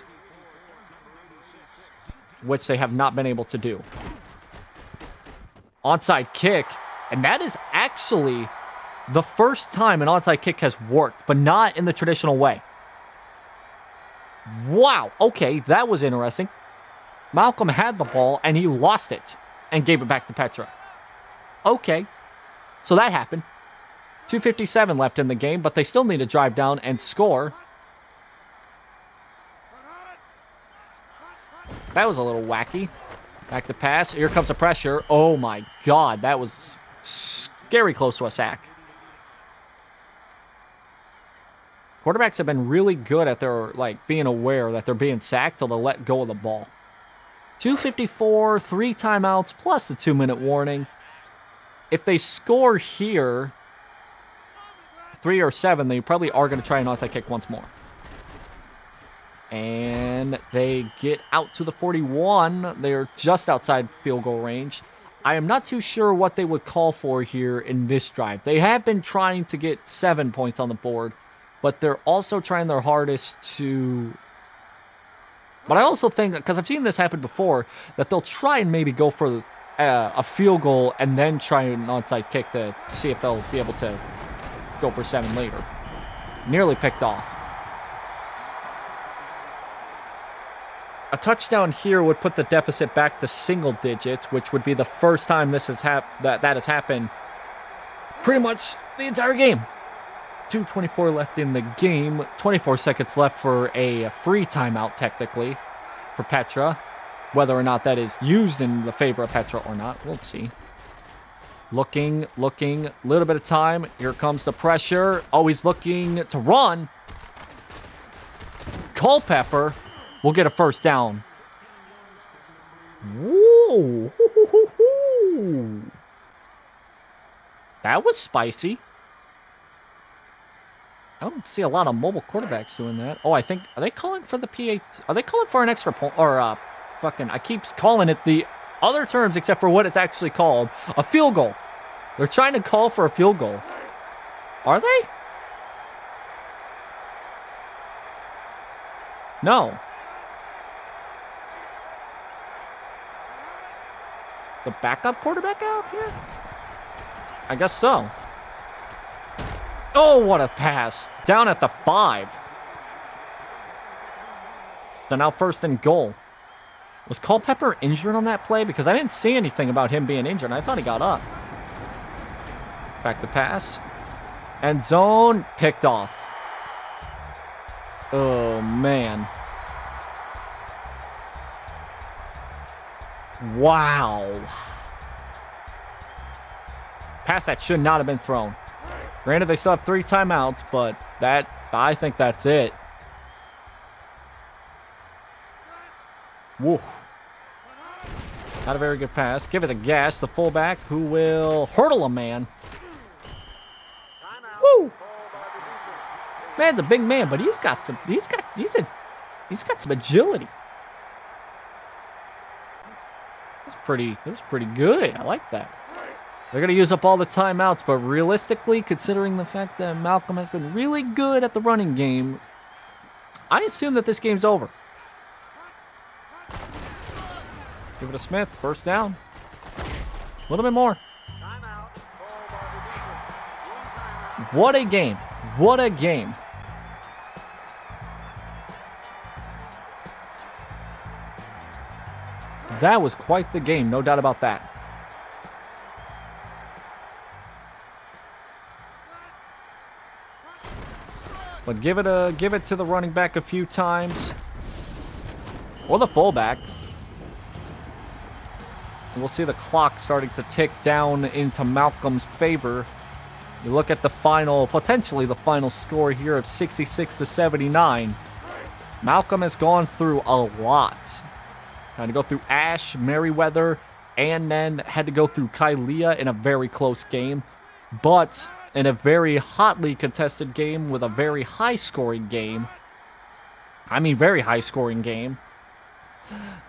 which they have not been able to do. Onside kick, and that is actually the first time an onside kick has worked, but not in the traditional way. Wow, okay, that was interesting. Malcolm had the ball, and he lost it, and gave it back to Petra. Okay, so that happened. 2:57 left in the game, but they still need to drive down and score. That was a little wacky. Back to pass. Here comes the pressure. Oh my god, that was scary close to a sack. Quarterbacks have been really good at their, like, being aware that they're being sacked, so they'll let go of the ball. 2:54, 3 timeouts, plus the 2-minute warning. If they score here, 3 or 7, they probably are going to try an onside kick once more. And they get out to the 41. They're just outside field goal range. I am not too sure what they would call for here in this drive. They have been trying to get 7 points on the board, but they're also trying their hardest to... But I also think, because I've seen this happen before, that they'll try and maybe go for a field goal and then try an onside kick to see if they'll be able to go for 7 later. Nearly picked off. A touchdown here would put the deficit back to single digits, which would be the first time this has that has happened pretty much the entire game. 2:24 left in the game. 24 seconds left for a free timeout, technically, for Petra. Whether or not that is used in the favor of Petra or not, we'll see. Looking, little bit of time. Here comes the pressure. Always looking to run. Culpepper will get a first down. Whoa. That was spicy. I don't see a lot of mobile quarterbacks doing that. Oh, I think, are they calling for the PA? Are they calling for an extra point? Or, I keep calling it the other terms except for what it's actually called. A field goal. They're trying to call for a field goal. Are they? No. The backup quarterback out here? I guess so. Oh, what a pass. Down at the 5. They're now first and goal. Was Culpepper injured on that play? Because I didn't see anything about him being injured. I thought he got up. Back to pass. End zone. Picked off. Oh, man. Wow. Pass that should not have been thrown. Granted, they still have 3 timeouts, but I think that's it. Woof. Not a very good pass. Give it to Gash, the fullback, who will hurdle a man. Woo! Man's a big man, but he's got some agility. That was pretty good. I like that. They're going to use up all the timeouts, but realistically, considering the fact that Malcolm has been really good at the running game, I assume that this game's over. Give it to Smith. First down. A little bit more. What a game. What a game. That was quite the game, no doubt about that. But give it to the running back a few times. Or the fullback. And we'll see the clock starting to tick down into Malcolm's favor. You look at the potentially the final score here of 66-79. Malcolm has gone through a lot. Had to go through Ash, Merriweather, and then had to go through Kylea in a very close game. But in a very hotly contested game with a very high-scoring game. I mean, very high-scoring game.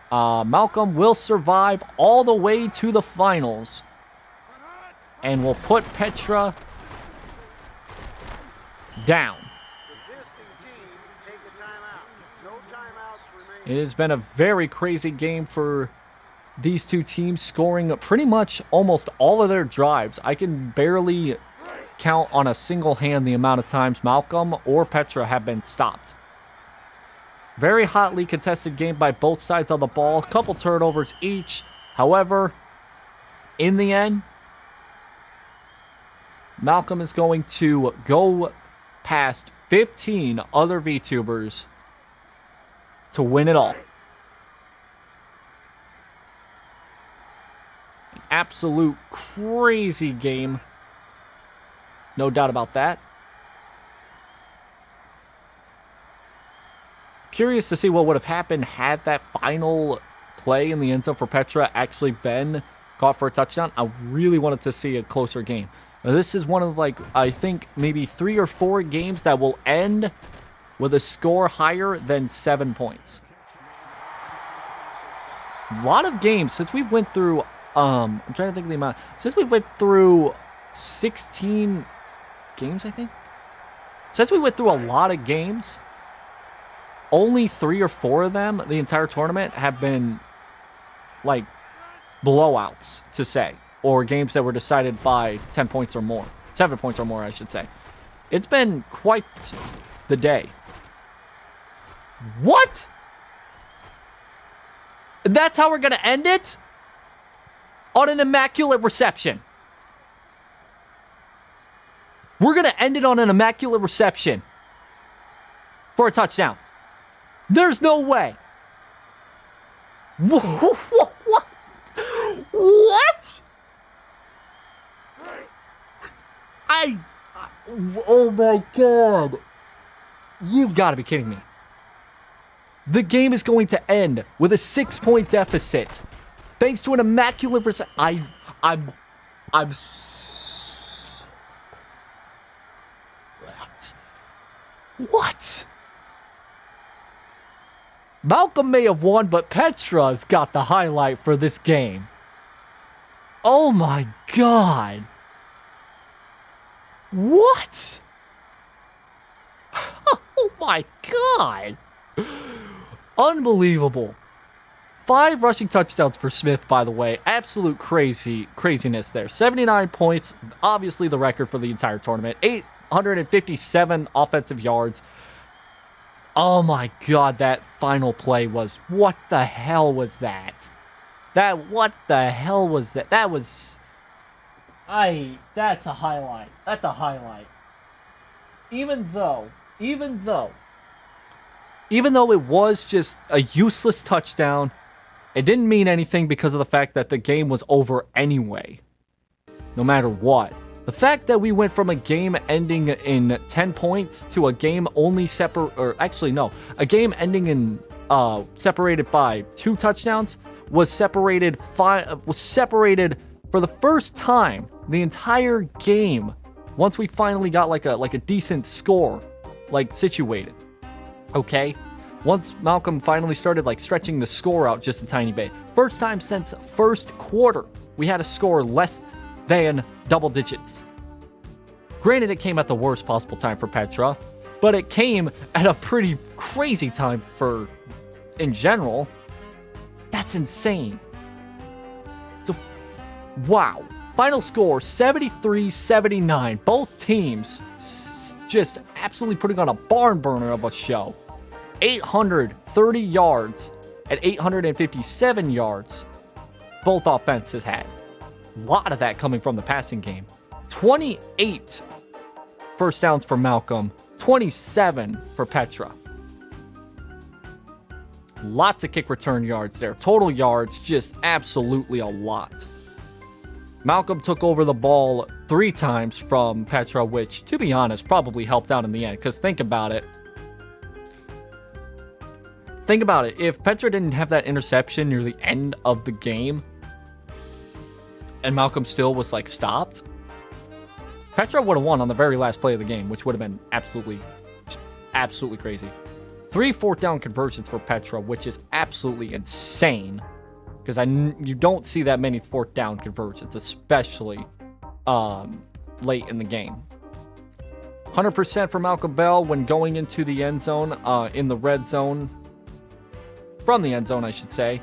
Malcolm will survive all the way to the finals. And will put Petra down. It has been a very crazy game for these two teams, scoring pretty much almost all of their drives. I can barely count on a single hand the amount of times Malcolm or Petra have been stopped. Very hotly contested game by both sides of the ball. A couple turnovers each. However, in the end, Malcolm is going to go past 15 other VTubers to win it all. An absolute crazy game. No doubt about that. curious to see what would have happened had that final play in the end zone for Petra actually been caught for a touchdown. I really wanted to see a closer game. Now, this is one of, like, I think maybe 3 or 4 games that will end with a score higher than 7 points. A lot of games since we went through, I'm trying to think of the amount. Since we went through 16 games, I think. Since we went through a lot of games, only 3 or 4 of them, the entire tournament, have been, like, blowouts, to say. Or games that were decided by 10 points or more. 7 points or more, I should say. It's been quite the day. What? That's how we're going to end it? On an immaculate reception. We're going to end it on an immaculate reception. For a touchdown. There's no way. What? What? Oh my God. You've got to be kidding me. The game is going to end with a 6-point deficit. Thanks to an immaculate I'm What? Malcolm may have won, but Petra's got the highlight for this game. Oh my God. What? Oh my God. Unbelievable. 5 rushing touchdowns for Smith, by the way. Absolute craziness there. 79 points. Obviously the record for the entire tournament. 857 offensive yards. Oh my God, that final play was... What the hell was that? What the hell was that? That was... That's a highlight. That's a highlight. Even though it was just a useless touchdown, it didn't mean anything because of the fact that the game was over anyway. No matter what. The fact that we went from a game ending in 10 points to a game only a game ending in separated by 2 touchdowns was separated for the first time the entire game once we finally got like a decent score situated. Okay? Once Malcolm finally started stretching the score out just a tiny bit. First time since first quarter we had a score less than double digits. Granted, it came at the worst possible time for Petra, but it came at a pretty crazy time in general. That's insane. So, wow. Final score, 73-79. Both teams just absolutely putting on a barn burner of a show. 830 yards and 857 yards both offenses had. A lot of that coming from the passing game. 28 first downs for Malcolm, 27 for Petra. Lots of kick return yards there. Total yards, just absolutely a lot. Malcolm took over the ball 3 times from Petra, which, to be honest, probably helped out in the end. Because think about it. If Petra didn't have that interception near the end of the game, and Malcolm still was stopped, Petra would have won on the very last play of the game, which would have been absolutely crazy. 3 4th down conversions for Petra, which is absolutely insane. Because you don't see that many 4th down conversions, especially late in the game. 100% for Malcolm Bell when going into the end zone, in the red zone. From the end zone, I should say.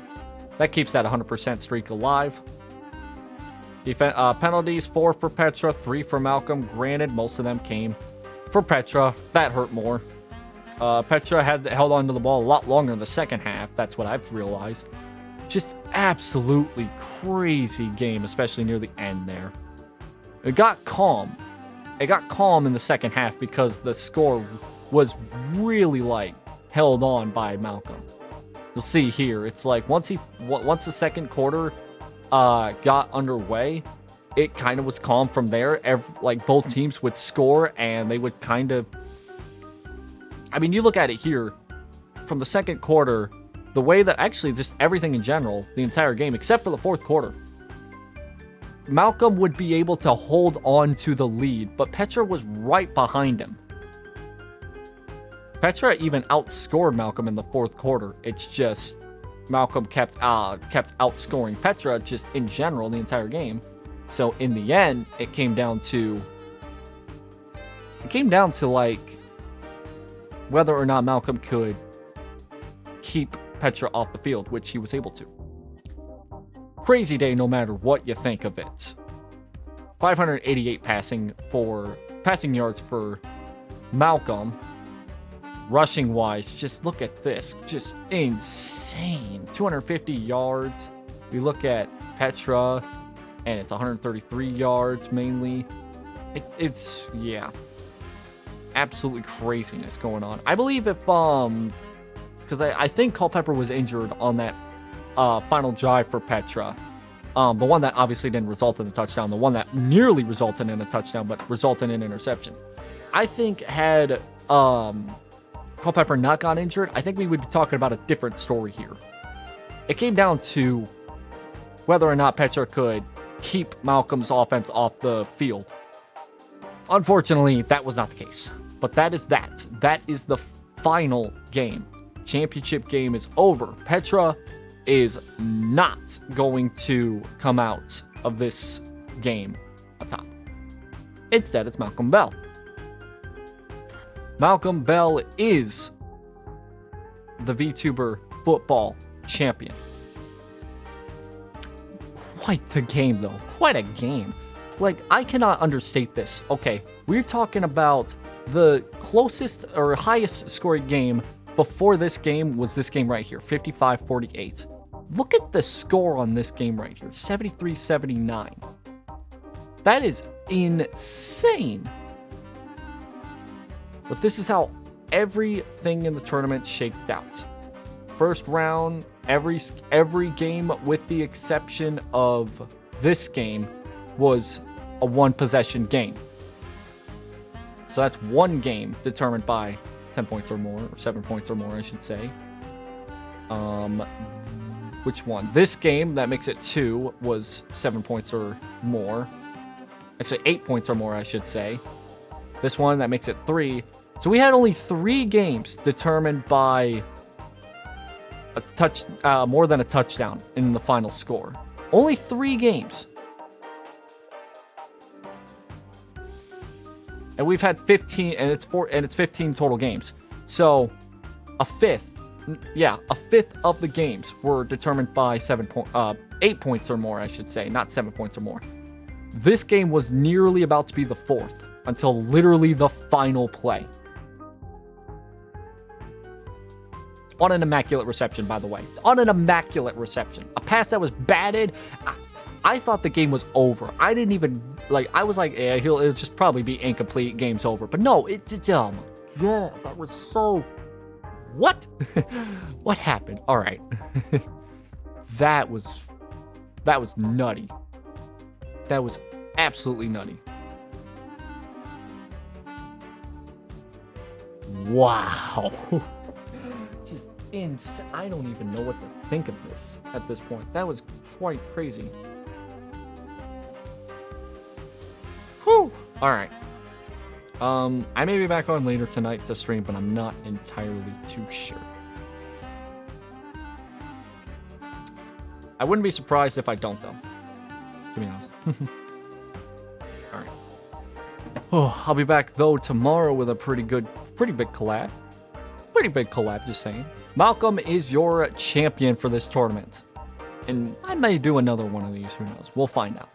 That keeps that 100% streak alive. Penalties, 4 for Petra, 3 for Malcolm. Granted, most of them came for Petra. That hurt more. Petra held on to the ball a lot longer in the second half. That's what I've realized. Just absolutely crazy game, especially near the end there. It got calm. It got calm in the second half because the score was really held on by Malcolm. You'll see here. It's once the second quarter got underway, it kind of was calm from there. Both teams would score and they would kind of... I mean, you look at it here. from the second quarter, the way that actually just everything in general, the entire game, except for the fourth quarter, Malcolm would be able to hold on to the lead, but Petra was right behind him. Petra even outscored Malcolm in the fourth quarter. It's just Malcolm kept outscoring Petra just in general the entire game. So in the end, it came down to like whether or not Malcolm could keep Petra off the field, which he was able to. Crazy day no matter what you think of it. 588 passing yards for Malcolm. Rushing wise, just look at this. Just insane. 250 yards. We look at Petra, and it's 133 yards mainly. It's, yeah. Absolutely craziness going on. I believe if, because I think Culpepper was injured on that final drive for Petra. The one that obviously didn't result in a touchdown. The one that nearly resulted in a touchdown, but resulted in an interception. I think had Culpepper not got injured, I think we would be talking about a different story here. It came down to whether or not Petra could keep Malcolm's offense off the field. Unfortunately, that was not the case. But that is that. That is the final game. Championship game is over. Petra is not going to come out of this game atop. Instead, it's Malcolm Bell. Malcolm Bell is the VTuber football champion. Quite the game, though. Quite a game. Like, I cannot understate this. Okay, we're talking about the closest or highest scoring game before this game was this game right here, 55-48. Look at the score on this game right here, 73-79. That is insane. But this is how everything in the tournament shaked out. First round, every game with the exception of this game was a one-possession game. So that's one game determined by 10 points or more, or 7 points or more, I should say. Which one? This game, that makes it 2, was 7 points or more. Actually, 8 points or more, I should say. This one, that makes it 3. So we had only 3 games determined by more than a touchdown in the final score. Only 3 games. And we've had 15, and it's 15 total games. So a fifth of the games were determined by 8 points or more, I should say, not 7 points or more. This game was nearly about to be the 4th until literally the final play. On an immaculate reception, by the way. On an immaculate reception. A pass that was batted. I thought the game was over. I didn't even, I was like, yeah, it'll just probably be incomplete, game's over. But no, oh my God, that was so, what? What happened? All right. That was nutty. That was absolutely nutty. Wow. Just insane. I don't even know what to think of this at this point. That was quite crazy. Whew. All right. I may be back on later tonight to stream, but I'm not entirely too sure. I wouldn't be surprised if I don't, though. To be honest. All right. Oh, I'll be back though tomorrow with a pretty big collab. Pretty big collab, just saying. Malcolm is your champion for this tournament. And I may do another one of these, who knows? We'll find out.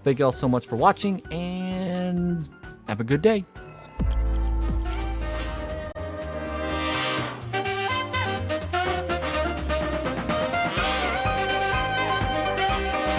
Thank you all so much for watching, and have a good day.